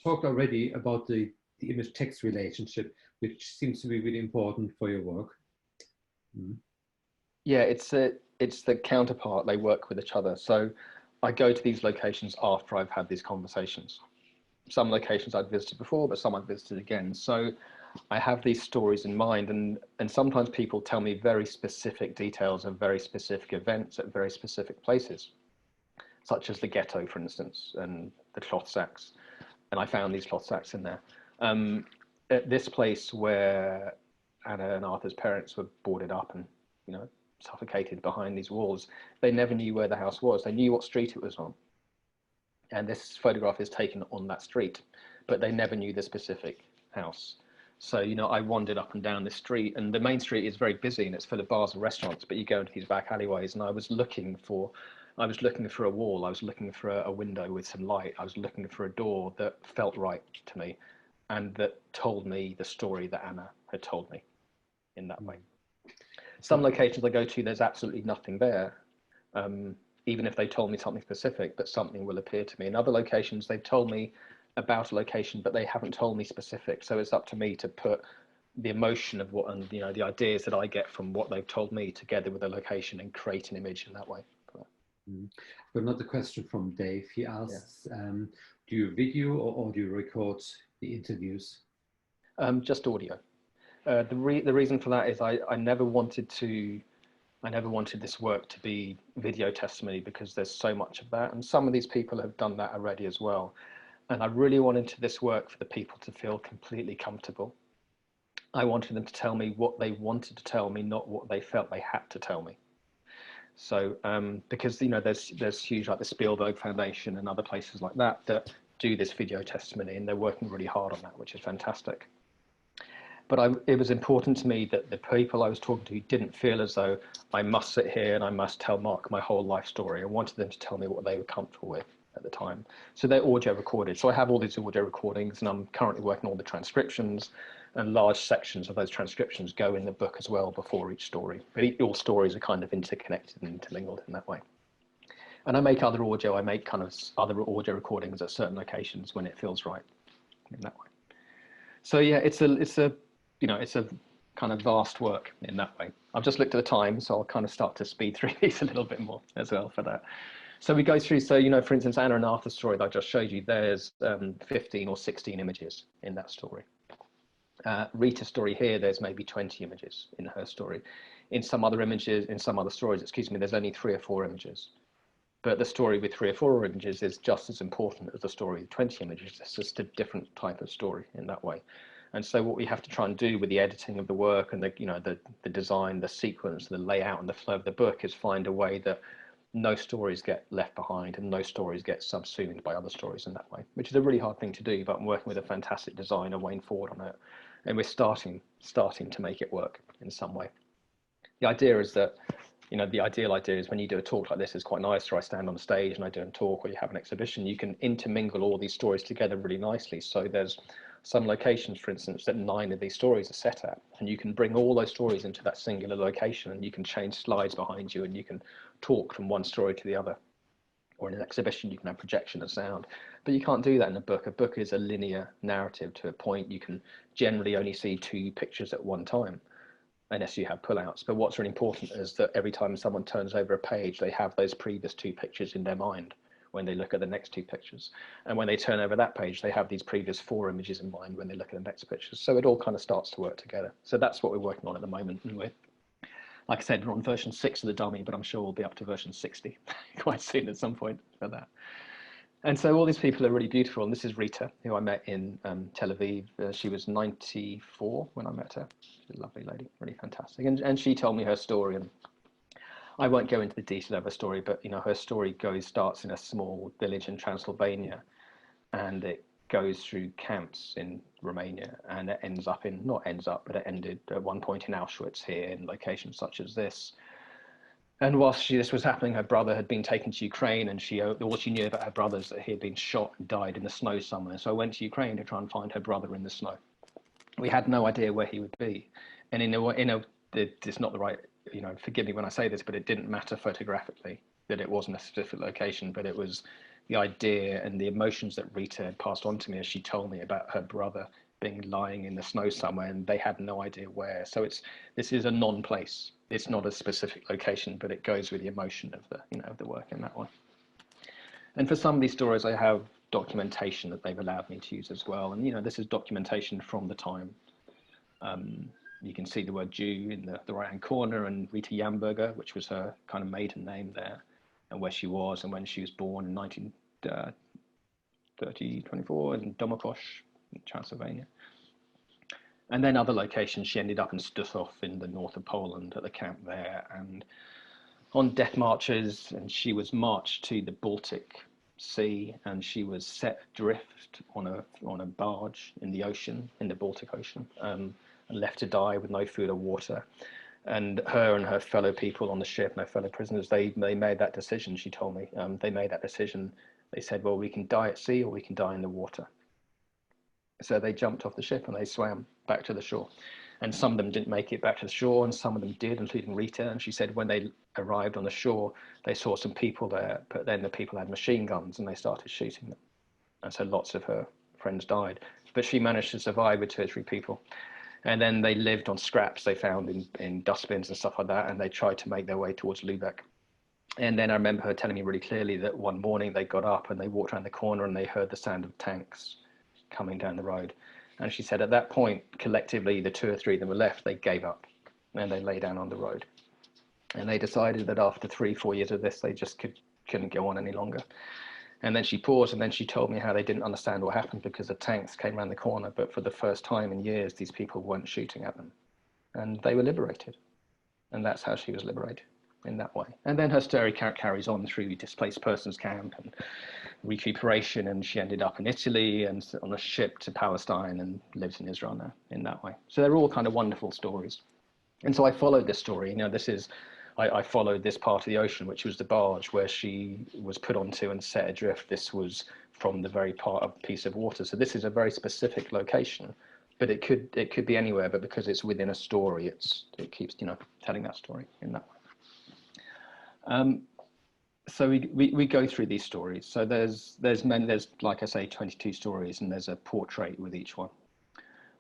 talked already about the image-text relationship, which seems to be really important for your work. Yeah, it's the counterpart. They work with each other. So I go to these locations after I've had these conversations. Some locations I'd visited before, but some I've visited again. So I have these stories in mind, and sometimes people tell me very specific details of very specific events at very specific places, such as the ghetto, for instance, and the cloth sacks. And I found these cloth sacks in there. At this place where Anna and Arthur's parents were boarded up and, suffocated behind these walls, they never knew where the house was. They knew what street it was on. And this photograph is taken on that street, but they never knew the specific house. So, I wandered up and down the street, and the main street is very busy and it's full of bars and restaurants, but you go into these back alleyways, and I was looking for a wall. I was looking for a window with some light. I was looking for a door that felt right to me and that told me the story that Anna had told me in that way. Some locations I go to, there's absolutely nothing there, even if they told me something specific, but something will appear to me. In other locations, they've told me about a location, but they haven't told me specific. So it's up to me to put the emotion of what, and the ideas that I get from what they've told me together with the location and create an image in that way. But another question from Dave. He asks, do you video or audio record the interviews? Just audio. The reason for that is I never wanted this work to be video testimony, because there's so much of that, and some of these people have done that already as well. And I really wanted this work for the people to feel completely comfortable. I wanted them to tell me what they wanted to tell me, not what they felt they had to tell me. So because there's huge, like the Spielberg Foundation and other places like that do this video testimony, and they're working really hard on that, which is fantastic. But it was important to me that the people I was talking to didn't feel as though I must sit here and I must tell Marc my whole life story. I wanted them to tell me what they were comfortable with at the time. So they're audio recorded. So I have all these audio recordings, and I'm currently working on the transcriptions, and large sections of those transcriptions go in the book as well before each story. But all stories are kind of interconnected and intermingled in that way. And I make other audio. I make kind of other audio recordings at certain locations when it feels right in that way. So yeah, it's a kind of vast work in that way. I've just looked at the time, so I'll kind of start to speed through these a little bit more as well for that. So we go through, so, you know, for instance, Anna and Arthur's story that I just showed you, there's 15 or 16 images in that story. Rita's story here, there's maybe 20 images in her story. In some other images, in some other stories, excuse me, there's only 3 or 4 images. But the story with 3 or 4 images is just as important as the story with 20 images. It's just a different type of story in that way. And so what we have to try and do with the editing of the work and the, you know, the design, the sequence, the layout and the flow of the book is find a way that no stories get left behind and no stories get subsumed by other stories in that way, which is a really hard thing to do, but I'm working with a fantastic designer, Wayne Ford, on it. And we're starting to make it work in some way. The idea is that, you know, the ideal idea is when you do a talk like this, it's quite nice, or I stand on stage and I do a talk, or you have an exhibition, you can intermingle all these stories together really nicely. So there's some locations, for instance, that 9 of these stories are set at, and you can bring all those stories into that singular location, and you can change slides behind you, and you can talk from one story to the other. Or in an exhibition, you can have projection and sound, but you can't do that in a book. A book is a linear narrative to a point. You can generally only see 2 pictures at one time, unless you have pullouts. But what's really important is that every time someone turns over a page, they have those previous 2 pictures in their mind when they look at the next 2 pictures. And when they turn over that page, they have these previous 4 images in mind when they look at the next pictures. So it all kind of starts to work together. So that's what we're working on at the moment. And we're, like I said, we're on version 6 of the dummy, but I'm sure we'll be up to version 60 quite soon at some point for that. And so all these people are really beautiful. And this is Rita, who I met in Tel Aviv. She was 94 when I met her. She's a lovely lady, really fantastic. And she told me her story. And I won't go into the detail of her story, but you know, her story starts in a small village in Transylvania, and it goes through camps in Romania, and it ends up in, not ends up, but it ended at one point in Auschwitz here in locations such as this. And whilst this was happening, her brother had been taken to Ukraine, and all she knew about her brother is that he had been shot and died in the snow somewhere. So I went to Ukraine to try and find her brother in the snow. We had no idea where he would be. And it's not the right, you know, forgive me when I say this, but it didn't matter photographically that it wasn't a specific location, but it was the idea and the emotions that Rita had passed on to me as she told me about her brother being lying in the snow somewhere, and they had no idea where. So this is a non-place. It's not a specific location, but it goes with the emotion of the, you know, of the work in that way. And for some of these stories, I have documentation that they've allowed me to use as well. And, you know, this is documentation from the time. You can see the word Jew in the right-hand corner, and Rita Jamberger, which was her kind of maiden name there, and where she was and when she was born in 1924 in Domokosz, in Transylvania. And then other locations, she ended up in Stuthof in the north of Poland at the camp there, and on death marches, and she was marched to the Baltic Sea, and she was set adrift on a barge in the ocean, in the Baltic Ocean, and left to die with no food or water. And her fellow people on the ship, and her fellow prisoners, they made that decision, she told me. They made that decision. They said, well, we can die at sea or we can die in the water. So they jumped off the ship and they swam back to the shore. And some of them didn't make it back to the shore, and some of them did, including Rita. And she said when they arrived on the shore, they saw some people there, but then the people had machine guns and they started shooting them. And so lots of her friends died. But she managed to survive with 2 or 3 people. And then they lived on scraps they found in dustbins and stuff like that, and they tried to make their way towards Lübeck. And then I remember her telling me really clearly that one morning they got up and they walked around the corner and they heard the sound of tanks coming down the road. And she said at that point, collectively, the 2 or 3 that were left, they gave up and they lay down on the road. And they decided that after 3 or 4 years of this, they just couldn't go on any longer. And then she paused, and then she told me how they didn't understand what happened because the tanks came around the corner, but for the first time in years, these people weren't shooting at them. And they were liberated. And that's how she was liberated, in that way. And then her story carries on through displaced persons camp and recuperation, and she ended up in Italy and on a ship to Palestine and lives in Israel now, in that way. So they're all kind of wonderful stories. And so I followed this story. You know, I followed this part of the ocean, which was the barge where she was put onto and set adrift. This was from the very part of a piece of water. So this is a very specific location, but it could be anywhere. But because it's within a story, it keeps, you know, telling that story in that way. So we go through these stories. So there's like I say, 22 stories, and there's a portrait with each one.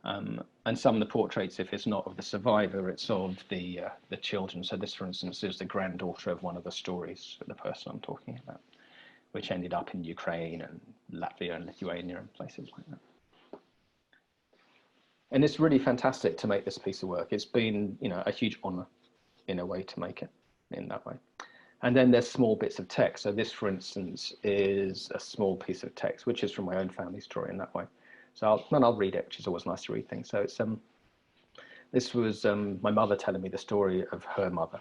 And And some of the portraits, if it's not of the survivor, it's of the children. So this, for instance, is the granddaughter of one of the stories of the person I'm talking about, which ended up in Ukraine and Latvia and Lithuania and places like that. And it's really fantastic to make this piece of work. It's been, you know, a huge honor in a way to make it in that way. And then there's small bits of text. So this, for instance, is a small piece of text, which is from my own family story in that way. So I'll read it, which is always nice to read things. So it's this was my mother telling me the story of her mother.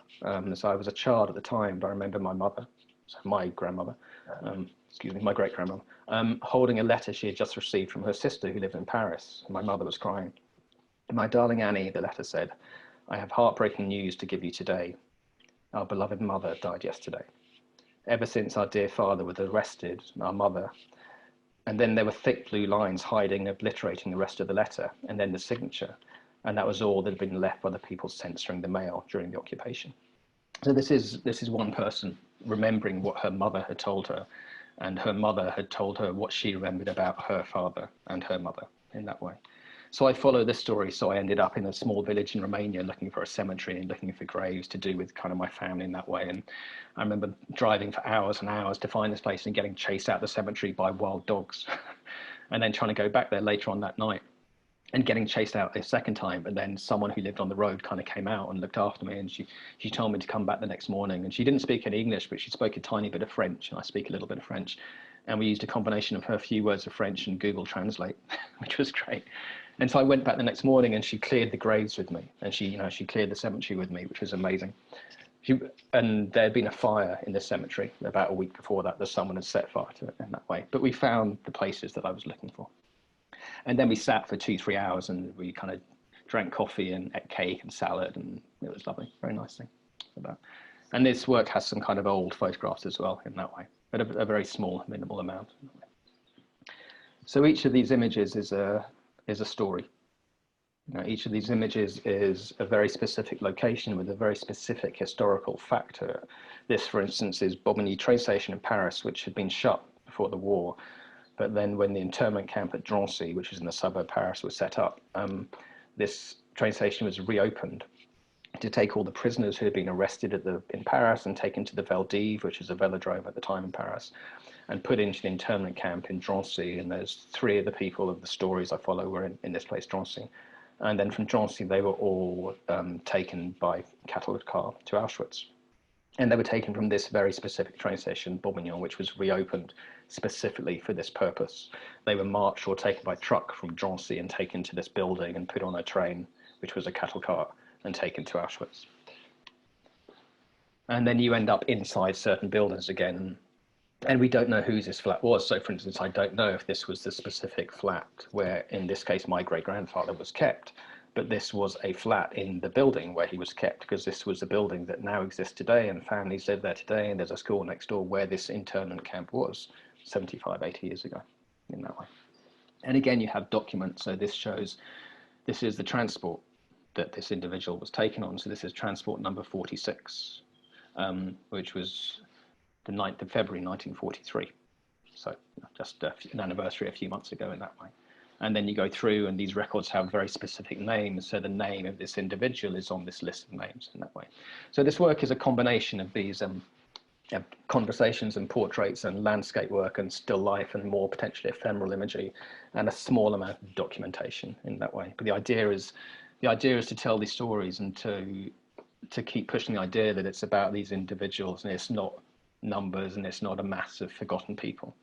So I was a child at the time, but I remember my mother, so my grandmother, excuse me, my great-grandmother, holding a letter she had just received from her sister who lived in Paris. My mother was crying. "My darling Annie," the letter said, "I have heartbreaking news to give you today. Our beloved mother died yesterday. Ever since our dear father was arrested, our mother..." And then there were thick blue lines hiding, obliterating the rest of the letter, and then the signature. And that was all that had been left by the people censoring the mail during the occupation. So this is one person remembering what her mother had told her, and her mother had told her what she remembered about her father and her mother in that way. So I followed this story. So I ended up in a small village in Romania looking for a cemetery and looking for graves to do with kind of my family in that way. And I remember driving for hours and hours to find this place and getting chased out the cemetery by wild dogs and then trying to go back there later on that night and getting chased out a second time. And then someone who lived on the road kind of came out and looked after me, and she told me to come back the next morning. And she didn't speak any English, but she spoke a tiny bit of French, and I speak a little bit of French. And we used a combination of her few words of French and Google Translate, which was great. And so I went back the next morning and she cleared the graves with me, and she cleared the cemetery with me, which was amazing. And there had been a fire in the cemetery about a week before that someone had set fire to it in that way. But we found the places that I was looking for. And then we sat for 2-3 hours and we kind of drank coffee and ate cake and salad, and it was lovely. Very nice thing for that. And this work has some kind of old photographs as well in that way, but a very small, minimal amount. So each of these images is a story. Each of these images is a very specific location with a very specific historical factor. This, for instance, is Bobigny train station in Paris, which had been shut before the war. But then when the internment camp at Drancy, which is in the suburb of Paris, was set up, this train station was reopened to take all the prisoners who had been arrested in Paris and taken to the Veldiv, which is a velodrome at the time in Paris, and put into the internment camp in Drancy. And there's 3 of the people of the stories I follow were in this place, Drancy. And then from Drancy, they were all taken by cattle car to Auschwitz. And they were taken from this very specific train station, Bobigny, which was reopened specifically for this purpose. They were marched or taken by truck from Drancy and taken to this building and put on a train, which was a cattle cart, and taken to Auschwitz. And then you end up inside certain buildings again, and we don't know whose this flat was. So for instance, I don't know if this was the specific flat where, in this case, my great-grandfather was kept, but this was a flat in the building where he was kept, because this was a building that now exists today and families live there today, and there's a school next door where this internment camp was 75, 80 years ago in that way. And again, you have documents. So this shows, this is the transport that this individual was taken on. So this is transport number 46, which was the 9th of February, 1943. So just an anniversary a few months ago in that way. And then you go through, and these records have very specific names. So the name of this individual is on this list of names in that way. So this work is a combination of these conversations and portraits and landscape work and still life and more potentially ephemeral imagery, and a small amount of documentation in that way. But the idea is to tell these stories and to keep pushing the idea that it's about these individuals, and it's not numbers, and it's not a mass of forgotten people.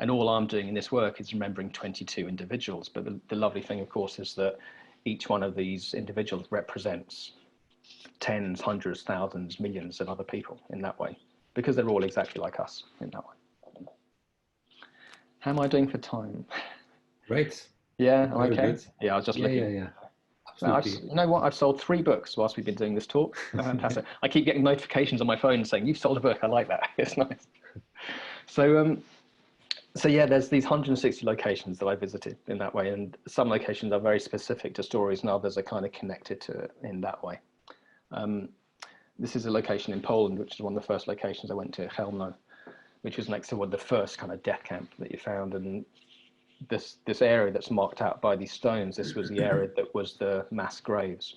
And all I'm doing in this work is remembering 22 individuals. But the lovely thing, of course, is that each one of these individuals represents tens, hundreds, thousands, millions of other people in that way, because they're all exactly like us in that way. How am I doing for time? Great. Yeah, Very okay. Good. Yeah, I was just looking. Yeah. You know what? I've sold 3 books whilst we've been doing this talk. Fantastic. I keep getting notifications on my phone saying, "You've sold a book." I like that. It's nice. So yeah, there's these 160 locations that I visited in that way, and some locations are very specific to stories, and others are kind of connected to it in that way. This is a location in Poland, which is one of the first locations I went to, Chełmno, which was next to one of the first kind of death camp that you found. And this area that's marked out by these stones, this was the area that was the mass graves.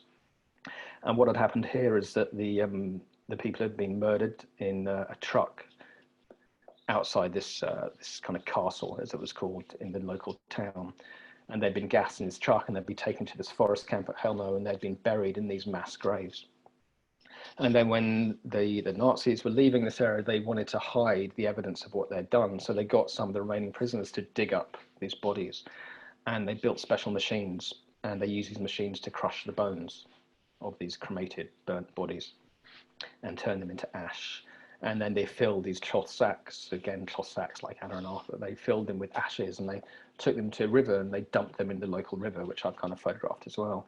And what had happened here is that the people had been murdered in a truck outside this kind of castle, as it was called, in the local town. And they'd been gassed in this truck, and they'd be taken to this forest camp at Helno, and they'd been buried in these mass graves. And then when the Nazis were leaving this area, they wanted to hide the evidence of what they'd done. So they got some of the remaining prisoners to dig up these bodies, and they built special machines, and they used these machines to crush the bones of these cremated, burnt bodies and turn them into ash. And then they filled these cloth sacks, again, cloth sacks like Anna and Arthur, they filled them with ashes, and they took them to a river, and they dumped them in the local river, which I've kind of photographed as well.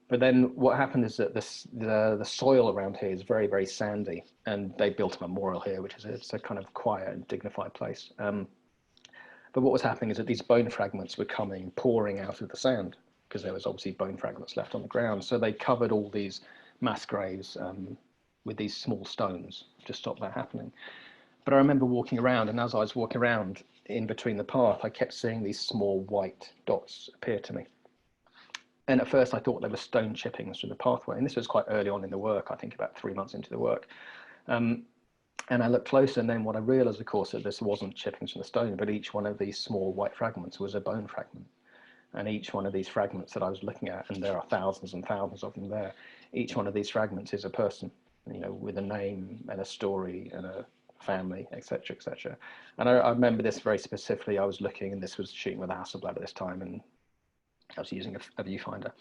But then what happened is that the soil around here is very, very sandy, and they built a memorial here, which is it's a kind of quiet and dignified place. But what was happening is that these bone fragments were pouring out of the sand, because there was obviously bone fragments left on the ground. So they covered all these mass graves with these small stones to stop that happening. But I remember walking around, and as I was walking around in between the path, I kept seeing these small white dots appear to me. And at first I thought they were stone chippings through the pathway. And this was quite early on in the work, I think about 3 months into the work. And I looked closer, and then what I realized, of course, that this wasn't chippings from the stone, but each one of these small white fragments was a bone fragment. And each one of these fragments that I was looking at, and there are thousands and thousands of them there, each one of these fragments is a person, you know, with a name and a story and a family, etc., etc. And I remember this very specifically. I was looking, and this was shooting with a Hasselblad at this time, and I was using a viewfinder.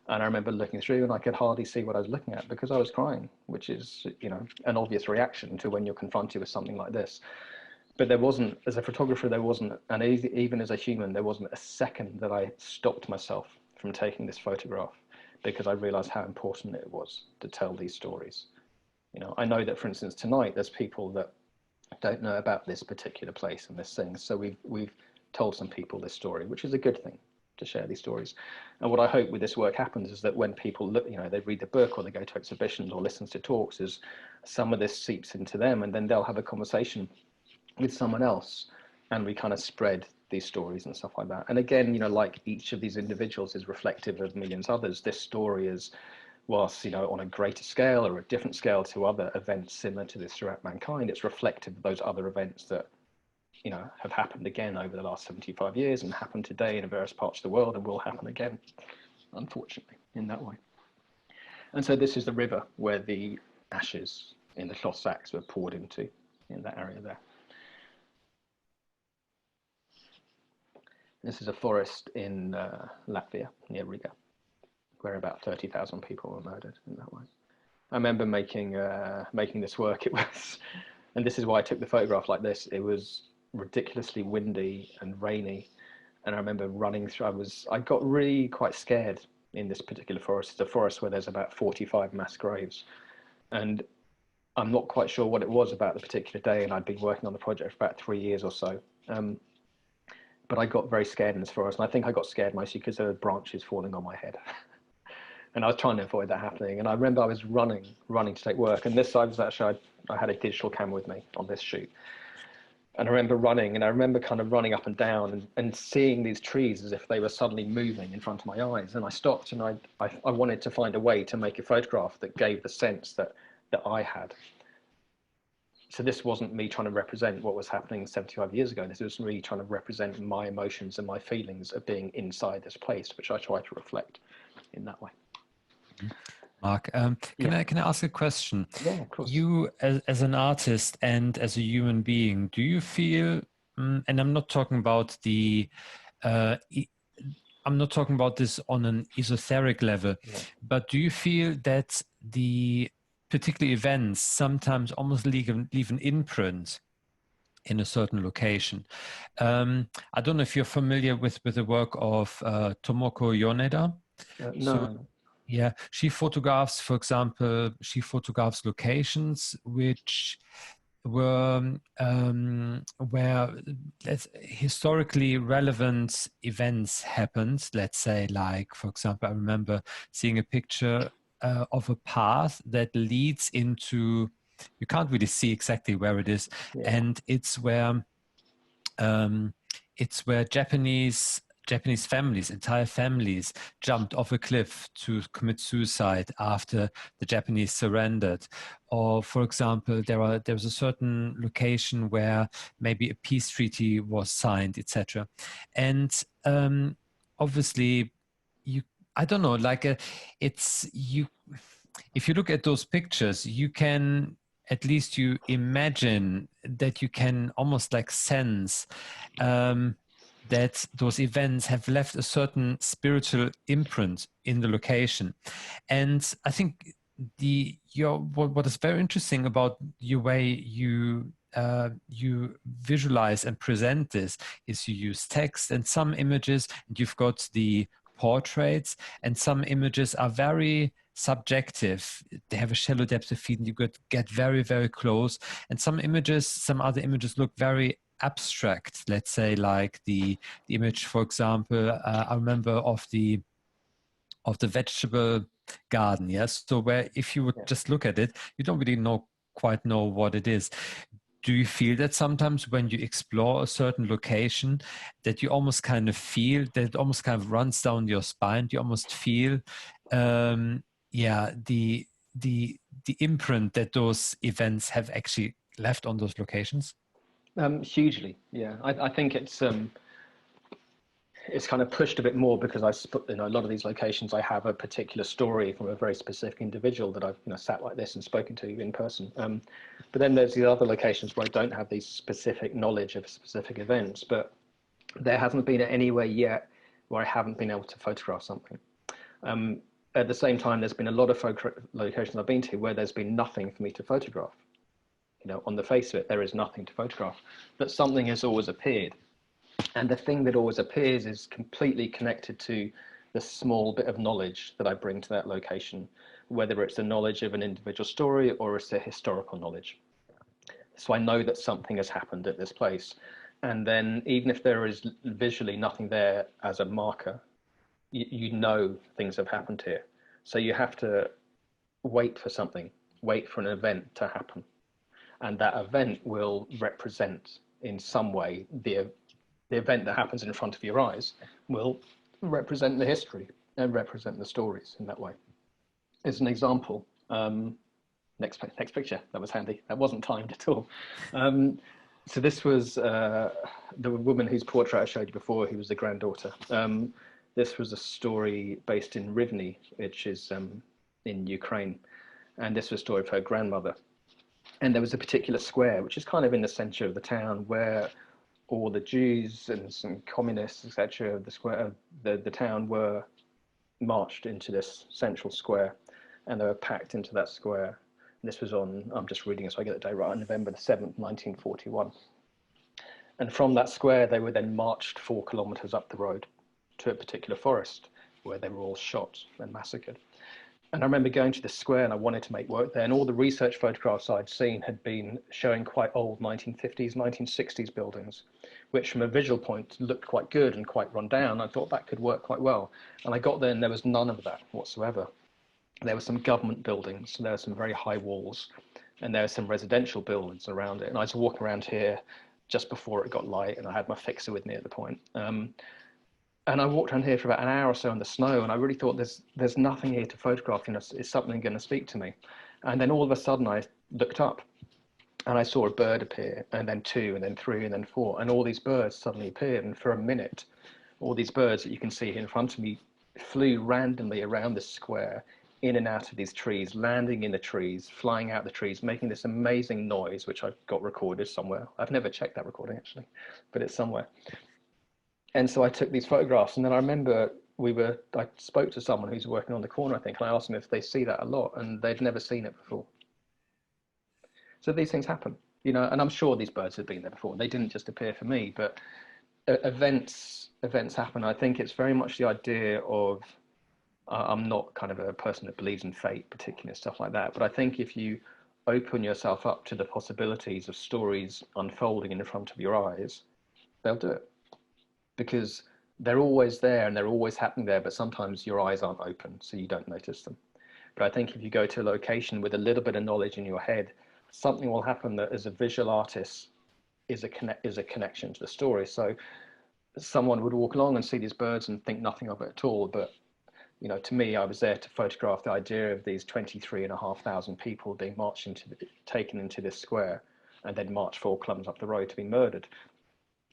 And I remember looking through, and I could hardly see what I was looking at because I was crying, which is, you know, an obvious reaction to when you're confronted with something like this. But there wasn't, as a photographer, there wasn't, and even as a human, there wasn't a second that I stopped myself from taking this photograph, because I realized how important it was to tell these stories. You know, I know that, for instance, tonight there's people that don't know about this particular place and this thing. So we've told some people this story, which is a good thing, to share these stories. And what I hope with this work happens is that when people look, you know, they read the book or they go to exhibitions or listen to talks, is some of this seeps into them, and then they'll have a conversation with someone else, and we kind of spread these stories and stuff like that. And again, you know, like each of these individuals is reflective of millions others, this story is, whilst, you know, on a greater scale or a different scale to other events similar to this throughout mankind, it's reflective of those other events that, you know, have happened again over the last 75 years and happen today in various parts of the world, and will happen again, unfortunately, in that way. And so this is the river where the ashes in the cloth sacks were poured into, in that area there. This is a forest in Latvia, near Riga, where about 30,000 people were murdered in that way. I remember making this work. It was, and this is why I took the photograph like this. It was ridiculously windy and rainy, and I remember running through. I got really quite scared in this particular forest. It's a forest where there's about 45 mass graves, and I'm not quite sure what it was about the particular day. And I'd been working on the project for about 3 years or so. But I got very scared in this forest, and I think I got scared mostly because there were branches falling on my head. And I was trying to avoid that happening. And I remember I was running to take work. And this, I had a digital camera with me on this shoot. And I remember running, and I remember kind of running up and down and seeing these trees as if they were suddenly moving in front of my eyes. And I stopped, and I wanted to find a way to make a photograph that gave the sense that I had. So this wasn't me trying to represent what was happening 75 years ago. This was me trying to represent my emotions and my feelings of being inside this place, which I try to reflect in that way. Mark, can I ask a question? Yeah, of course. You, as an artist and as a human being, do you feel, and I'm not talking about I'm not talking about this on an esoteric level, but do you feel that the particular events sometimes almost leave an imprint in a certain location? I don't know if you're familiar with the work of Tomoko Yoneda. No. So, yeah, she photographs, for example, locations which were where historically relevant events happened. Let's say, like, for example, I remember seeing a picture of a path that leads into, you can't really see exactly where it is, and it's where it's where Japanese families, entire families, jumped off a cliff to commit suicide after the Japanese surrendered. Or, for example, there was a certain location where maybe a peace treaty was signed, etc. And obviously, I don't know, like it's you. If you look at those pictures, you can at least you imagine that you can almost like sense that those events have left a certain spiritual imprint in the location. And I think what is very interesting about your way you visualize and present this is you use text and some images, and you've got the portraits, and some images are very subjective. They have a shallow depth of field, and you get very, very close. And some other images look very abstract. Let's say like the image, for example, I remember of the vegetable garden. Yes, so where if you would just look at it, you don't really quite know what it is. Do you feel that sometimes when you explore a certain location that you almost kind of feel that it almost kind of runs down your spine? You almost feel, the imprint that those events have actually left on those locations? Hugely, yeah. I think it's kind of pushed a bit more because a lot of these locations I have a particular story from a very specific individual that I've sat like this and spoken to in person. But then there's the other locations where I don't have these specific knowledge of specific events, but there hasn't been anywhere yet where I haven't been able to photograph something. At the same time, there's been a lot of locations I've been to where there's been nothing for me to photograph. On the face of it, there is nothing to photograph, but something has always appeared. And the thing that always appears is completely connected to the small bit of knowledge that I bring to that location, whether it's the knowledge of an individual story or it's a historical knowledge. So I know that something has happened at this place. And then even if there is visually nothing there as a marker, you know things have happened here. So you have to wait for something, wait for an event to happen. And that event will represent in some way the event that happens in front of your eyes will represent the history and represent the stories in that way. As an example, next picture, that was handy. That wasn't timed at all. So this was the woman whose portrait I showed you before, who was the granddaughter. This was a story based in Rivne, which is in Ukraine. And this was a story of her grandmother. And there was a particular square, which is kind of in the center of the town, where all the Jews and some communists, etc., the town were marched into this central square, and they were packed into that square. And this was on, I'm just reading it so I get the date right, on November the 7th, 1941. And from that square, they were then marched 4 kilometers up the road to a particular forest where they were all shot and massacred. And I remember going to the square and I wanted to make work there, and all the research photographs I'd seen had been showing quite old 1950s, 1960s buildings, which from a visual point looked quite good and quite run down. I thought that could work quite well. And I got there and there was none of that whatsoever. There were some government buildings, there were some very high walls, and there were some residential buildings around it. And I was walking around here just before it got light, and I had my fixer with me at the point. And I walked around here for about an hour or so in the snow, and I really thought there's nothing here to photograph. Is something going to speak to me? And then all of a sudden I looked up and I saw a bird appear, and then 2, and then 3, and then 4, and all these birds suddenly appeared. And for a minute, all these birds that you can see here in front of me flew randomly around this square, in and out of these trees, landing in the trees, flying out the trees, making this amazing noise, which I've got recorded somewhere. I've never checked that recording actually, but it's somewhere. And so I took these photographs, and then I remember I spoke to someone who's working on the corner, I think, and I asked them if they see that a lot, and they'd never seen it before. So these things happen, and I'm sure these birds had been there before. They didn't just appear for me, but events happen. I think it's very much the idea of, I'm not kind of a person that believes in fate, particularly stuff like that, but I think if you open yourself up to the possibilities of stories unfolding in front of your eyes, they'll do it. Because they're always there and they're always happening there, but sometimes your eyes aren't open, so you don't notice them. But I think if you go to a location with a little bit of knowledge in your head, something will happen that as a visual artist is a connection to the story. So someone would walk along and see these birds and think nothing of it at all. But, you know, to me, I was there to photograph the idea of these 23,500 people being taken into this square and then marched 4 kilometers up the road to be murdered.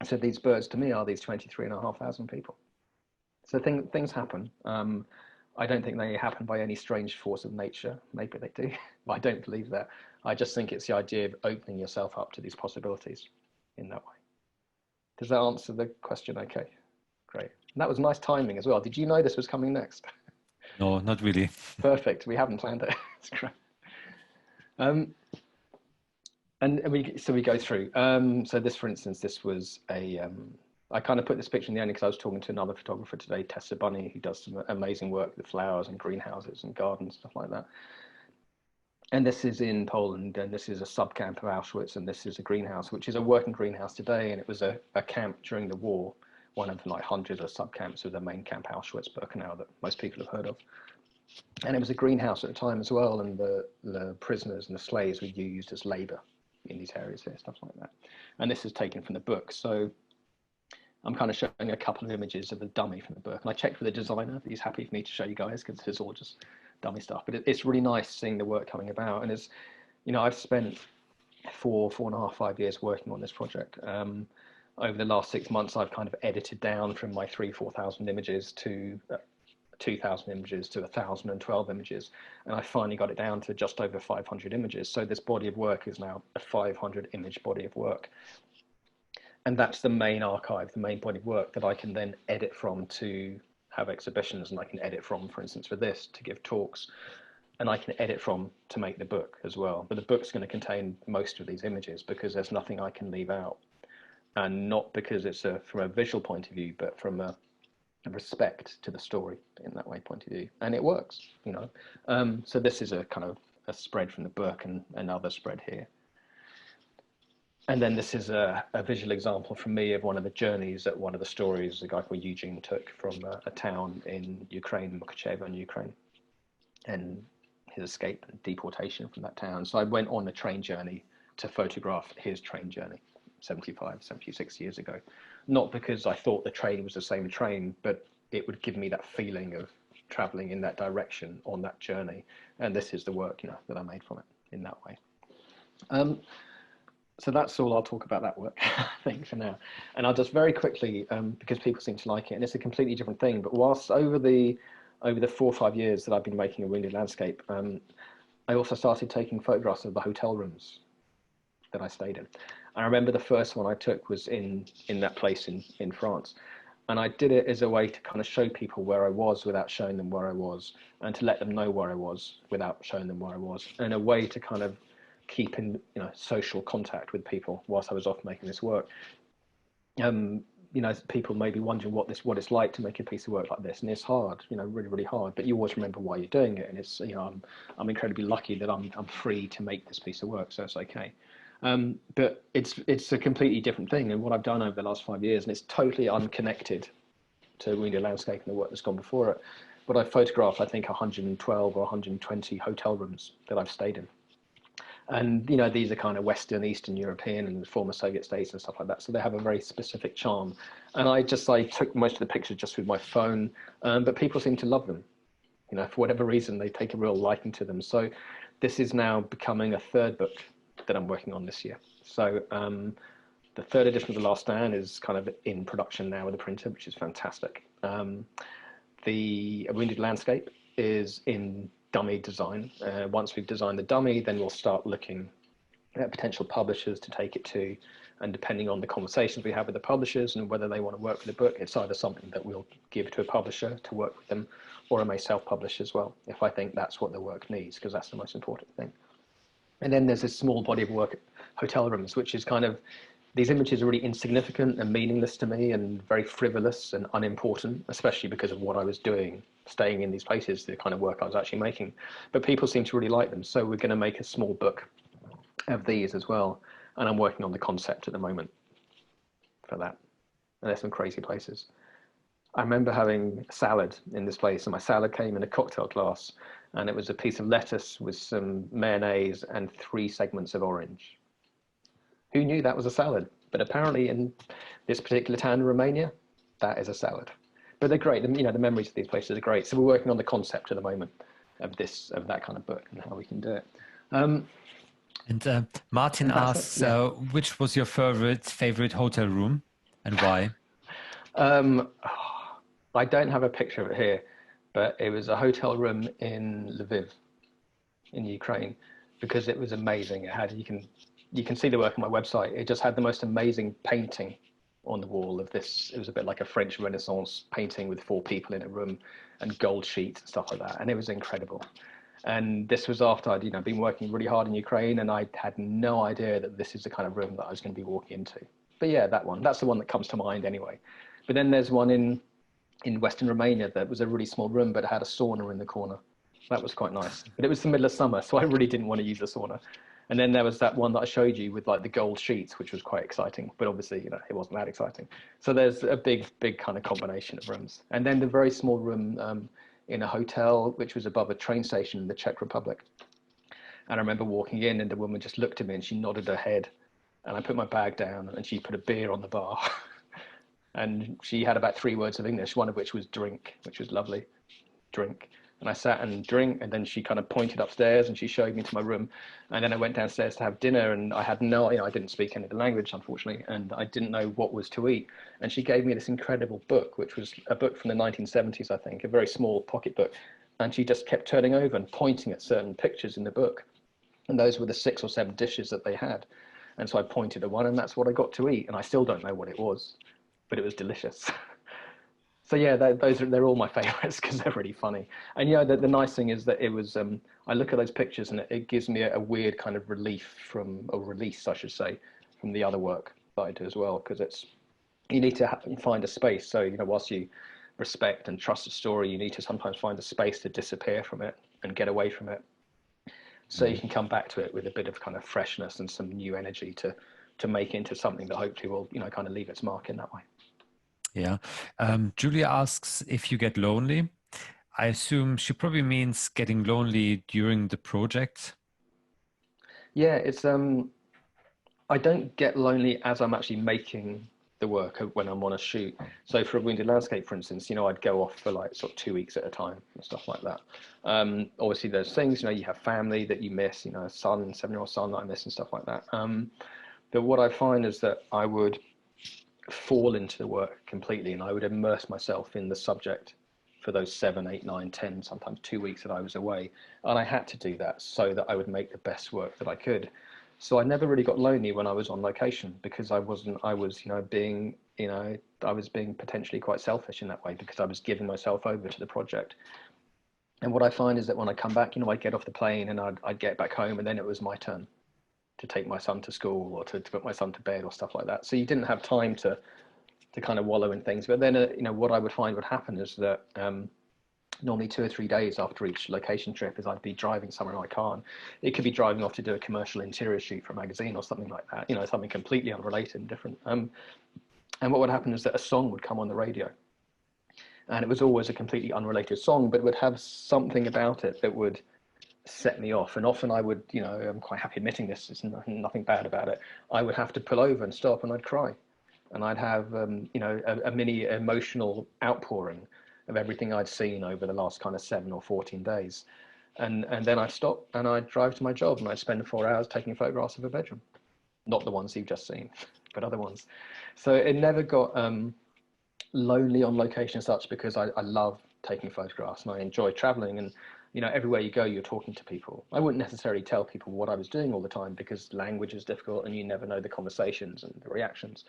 So these birds to me are these 23,500 people. So things happen. I don't think they happen by any strange force of nature. Maybe they do, but I don't believe that. I just think it's the idea of opening yourself up to these possibilities in that way. Does that answer the question okay? Great. And that was nice timing as well. Did you know this was coming next? No, not really. Perfect. We haven't planned it. It's great. So we go through. So this, for instance, this was a, I kind of put this picture in the end because I was talking to another photographer today, Tessa Bunny, who does some amazing work with flowers and greenhouses and gardens, stuff like that. And this is in Poland, and this is a sub-camp of Auschwitz, and this is a greenhouse, which is a working greenhouse today, and it was a camp during the war, one of like hundreds of sub-camps of the main camp, Auschwitz-Birkenau, that most people have heard of. And it was a greenhouse at the time as well, and the prisoners and the slaves were used as labor in these areas here, stuff like that. And this is taken from the book. So I'm kind of showing a couple of images of the dummy from the book. And I checked with the designer, he's happy for me to show you guys because this is all just dummy stuff. But it's really nice seeing the work coming about. And it's, you know, I've spent 4.5, 5 years working on this project. Over the last 6 months, I've kind of edited down from my 4,000 images to 2,000 images to 1,012 images, and I finally got it down to just over 500 images. So this body of work is now a 500 image body of work, and that's the main archive, the main body of work that I can then edit from to have exhibitions, and I can edit from, for instance, for this to give talks, and I can edit from to make the book as well. But the book's going to contain most of these images because there's nothing I can leave out, and not because it's from a visual point of view, but from a respect to the story in that way point of view, and it works, you know. So this is a kind of a spread from the book and another spread here, and then this is a visual example from me of one of the journeys that one of the stories a guy called Eugene took from a town in Ukraine, Mukachevo in Ukraine, and his escape and deportation from that town. So I went on a train journey to photograph his train journey 76 years ago. Not because I thought the train was the same train, but it would give me that feeling of traveling in that direction on that journey. And this is the work, you know, that I made from it in that way. So that's all I'll talk about that work, I think, for now. And I'll just very quickly, because people seem to like it, and it's a completely different thing, but whilst over the 4 or 5 years that I've been making a wounded landscape, I also started taking photographs of the hotel rooms that I stayed in. I remember the first one I took was in that place in France. And I did it as a way to kind of show people where I was without showing them where I was, and to let them know where I was without showing them where I was, and a way to kind of keep in, you know, social contact with people whilst I was off making this work. You know, people may be wondering what it's like to make a piece of work like this, and it's hard, you know, really, really hard. But you always remember why you're doing it, and it's, you know, I'm incredibly lucky that I'm free to make this piece of work, so it's okay. But it's a completely different thing, and what I've done over the last 5 years, and it's totally unconnected to wounded landscape and the work that's gone before it. But I've photographed, I think, 112 or 120 hotel rooms that I've stayed in. And, you know, these are kind of Western, Eastern European and former Soviet states and stuff like that. So they have a very specific charm. And I took most of the pictures just with my phone, but people seem to love them. You know, for whatever reason, they take a real liking to them. So this is now becoming a third book that I'm working on this year. So the third edition of The Last Stand is kind of in production now with the printer, which is fantastic. The Wounded Landscape is in dummy design. Once we've designed the dummy, then we'll start looking at potential publishers to take it to, and depending on the conversations we have with the publishers and whether they want to work with the book, it's either something that we'll give to a publisher to work with them, or I may self-publish as well, if I think that's what the work needs, because that's the most important thing. And then there's this small body of work, hotel rooms, which is kind of, these images are really insignificant and meaningless to me and very frivolous and unimportant, especially because of what I was doing, staying in these places, the kind of work I was actually making. But people seem to really like them. So we're going to make a small book of these as well. And I'm working on the concept at the moment for that. And there's some crazy places. I remember having a salad in this place, and my salad came in a cocktail glass, and it was a piece of lettuce with some mayonnaise and 3 segments of orange. Who knew that was a salad? But apparently in this particular town in Romania, that is a salad. But they're great. You know, the memories of these places are great. So we're working on the concept at the moment of that kind of book and how we can do it. And Martin asks, which was your favorite hotel room and why? I don't have a picture of it here, but it was a hotel room in Lviv in Ukraine, because it was amazing. It had, you can see the work on my website. It just had the most amazing painting on the wall of this. It was a bit like a French Renaissance painting with 4 people in a room and gold sheets and stuff like that. And it was incredible. And this was after I'd, you know, been working really hard in Ukraine, and I had no idea that this is the kind of room that I was going to be walking into. But yeah, that's the one that comes to mind anyway. But then there's one in Western Romania that was a really small room, but it had a sauna in the corner. That was quite nice. But it was the middle of summer, so I really didn't want to use the sauna. And then there was that one that I showed you with like the gold sheets, which was quite exciting, but obviously, you know, it wasn't that exciting. So there's a big kind of combination of rooms. And then the very small room in a hotel, which was above a train station in the Czech Republic. And I remember walking in, and the woman just looked at me and she nodded her head, and I put my bag down and she put a beer on the bar. And she had about 3 words of English, one of which was drink, which was lovely, drink. And I sat and drink, and then she kind of pointed upstairs and she showed me to my room. And then I went downstairs to have dinner, and I had I didn't speak any of the language, unfortunately, and I didn't know what was to eat. And she gave me this incredible book, which was a book from the 1970s, I think, a very small pocket book. And she just kept turning over and pointing at certain pictures in the book. And those were the 6 or 7 dishes that they had. And so I pointed at one, and that's what I got to eat. And I still don't know what it was, but it was delicious. So yeah, they're all my favorites because they're really funny. And yeah, the nice thing is that it was, I look at those pictures and it gives me a weird kind of release, I should say, from the other work that I do as well, because you need to find a space. So, you know, whilst you respect and trust a story, you need to sometimes find a space to disappear from it and get away from it. So you can come back to it with a bit of kind of freshness and some new energy to make into something that hopefully will, you know, kind of leave its mark in that way. Yeah. Julia asks if you get lonely. I assume she probably means getting lonely during the project. Yeah, it's I don't get lonely as I'm actually making the work when I'm on a shoot. So for a wounded landscape, for instance, you know, I'd go off for like sort of 2 weeks at a time and stuff like that. Obviously there's things, you know, you have family that you miss, you know, a 7-year-old son that I miss and stuff like that. But what I find is that I would fall into the work completely, and I would immerse myself in the subject for those 7, 8, 9, 10, sometimes 2 weeks that I was away. And I had to do that so that I would make the best work that I could. So I never really got lonely when I was on location, because I was being potentially quite selfish in that way, because I was giving myself over to the project. And what I find is that when I come back, you know, I'd get off the plane and I'd get back home, and then it was my turn to take my son to school or to put my son to bed or stuff like that. So you didn't have time to kind of wallow in things. But then, you know, what I would find would happen is that normally 2 or 3 days after each location trip is I'd be driving somewhere in my car. And it could be driving off to do a commercial interior shoot for a magazine or something like that, you know, something completely unrelated and different. And what would happen is that a song would come on the radio. And it was always a completely unrelated song, but it would have something about it that would set me off. And often I would, you know, I'm quite happy admitting this, there's nothing bad about it. I would have to pull over and stop, and I'd cry. And I'd have, you know, a mini emotional outpouring of everything I'd seen over the last kind of 7 or 14 days. And then I'd stop and I'd drive to my job, and I'd spend 4 hours taking photographs of a bedroom. Not the ones you've just seen, but other ones. So it never got lonely on location as such, because I love taking photographs and I enjoy traveling. And you know, everywhere you go, you're talking to people. I wouldn't necessarily tell people what I was doing all the time, because language is difficult and you never know the conversations and the reactions.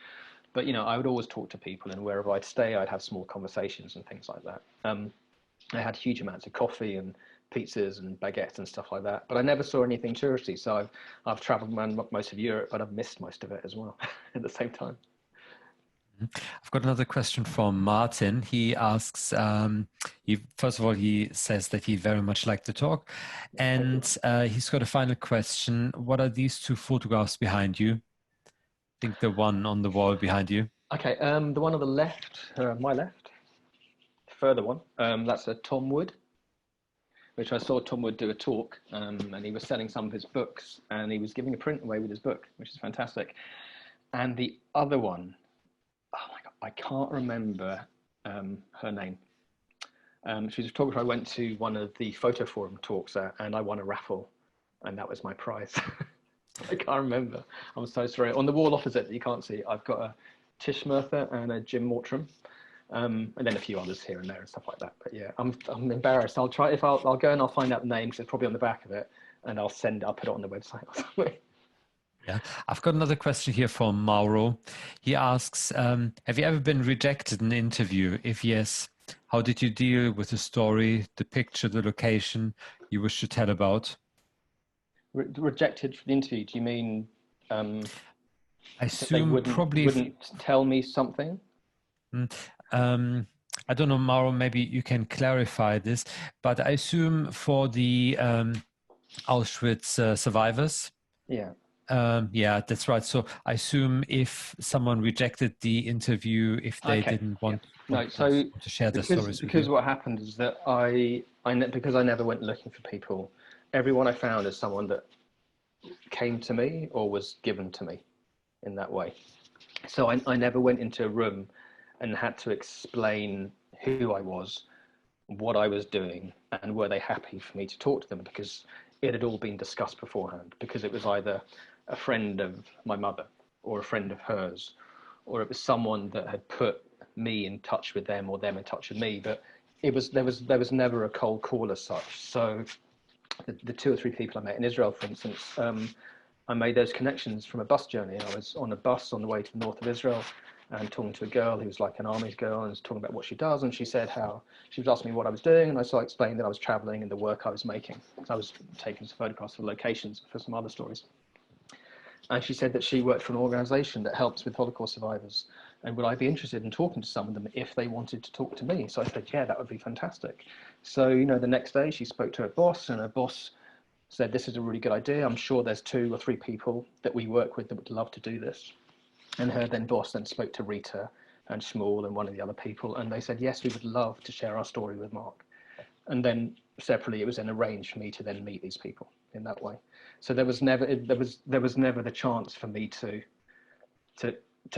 But, you know, I would always talk to people, and wherever I'd stay, I'd have small conversations and things like that. I had huge amounts of coffee and pizzas and baguettes and stuff like that, but I never saw anything touristy. So I've traveled around most of Europe, but I've missed most of it as well at the same time. I've got another question from Martin. He asks, first of all, he says that he very much liked the talk. And he's got a final question. What are these 2 photographs behind you? I think the one on the wall behind you. Okay, the one on the left, my left, the further one, that's a Tom Wood, which I saw Tom Wood do a talk, and he was selling some of his books, and he was giving a print away with his book, which is fantastic. And the other one, oh my God, I can't remember her name. She's a photographer I went to one of the photo forum talks at, and I won a raffle, and that was my prize. I can't remember. I'm so sorry. On the wall opposite that you can't see, I've got a Tish Murtha and a Jim Mortram, and then a few others here and there and stuff like that. But yeah, I'm embarrassed. I'll try, if I'll go and I'll find out the name, because it's probably on the back of it, and I'll put it on the website or something. Yeah, I've got another question here from Mauro. He asks, have you ever been rejected in an interview? If yes, how did you deal with the story, the picture, the location you wish to tell about? Rejected for the interview? Do you mean I they assume wouldn't tell me something? I don't know, Mauro, maybe you can clarify this, but I assume for the Auschwitz survivors. Yeah. Yeah, that's right. So I assume if someone rejected the interview, if they didn't want to share their stories with you. What happened is that because I never went looking for people, everyone I found is someone that came to me or was given to me in that way. So I never went into a room and had to explain who I was, what I was doing, and were they happy for me to talk to them, because it had all been discussed beforehand, because it was either a friend of my mother or a friend of hers, or it was someone that had put me in touch with them or them in touch with me. But there was never a cold call as such. So the 2 or 3 people I met in Israel, for instance, I made those connections from a bus journey. I was on a bus on the way to the north of Israel and talking to a girl who was like an army girl, and was talking about what she does. And she said how she was asking me what I was doing, and I started explaining that I was traveling and the work I was making. I was taking some photographs of locations for some other stories. And she said that she worked for an organization that helps with Holocaust survivors, and would I be interested in talking to some of them if they wanted to talk to me? So I said, yeah, that would be fantastic. So, you know, the next day she spoke to her boss, and her boss said, this is a really good idea. I'm sure there's 2 or 3 people that we work with that would love to do this. And her boss then spoke to Rita and Shmuel and one of the other people, and they said, yes, we would love to share our story with Mark. And then separately, it was then arranged for me to then meet these people in that way. So there was never the chance for me to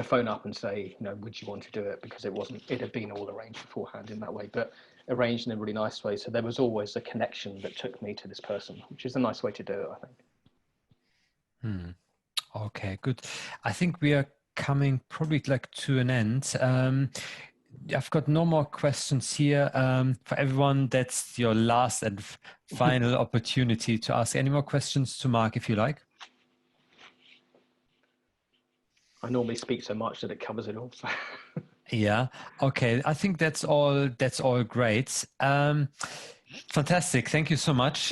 phone up and say, you know, would you want to do it? Because it had been all arranged beforehand in that way, but arranged in a really nice way. So there was always a connection that took me to this person, which is a nice way to do it, I think. Okay, good. I think we are coming probably like to an end. I've got no more questions here. For everyone, that's your last and final opportunity to ask any more questions to Mark, if you like. I normally speak so much that it covers it all. So. Yeah. Okay. I think that's all. That's all great. Fantastic. Thank you so much.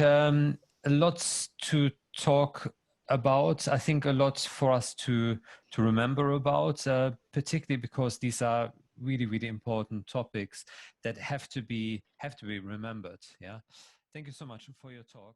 Lots to talk about. I think a lot for us to remember about, particularly because these are really, really important topics that have to be remembered. Yeah. Thank you so much for your talk.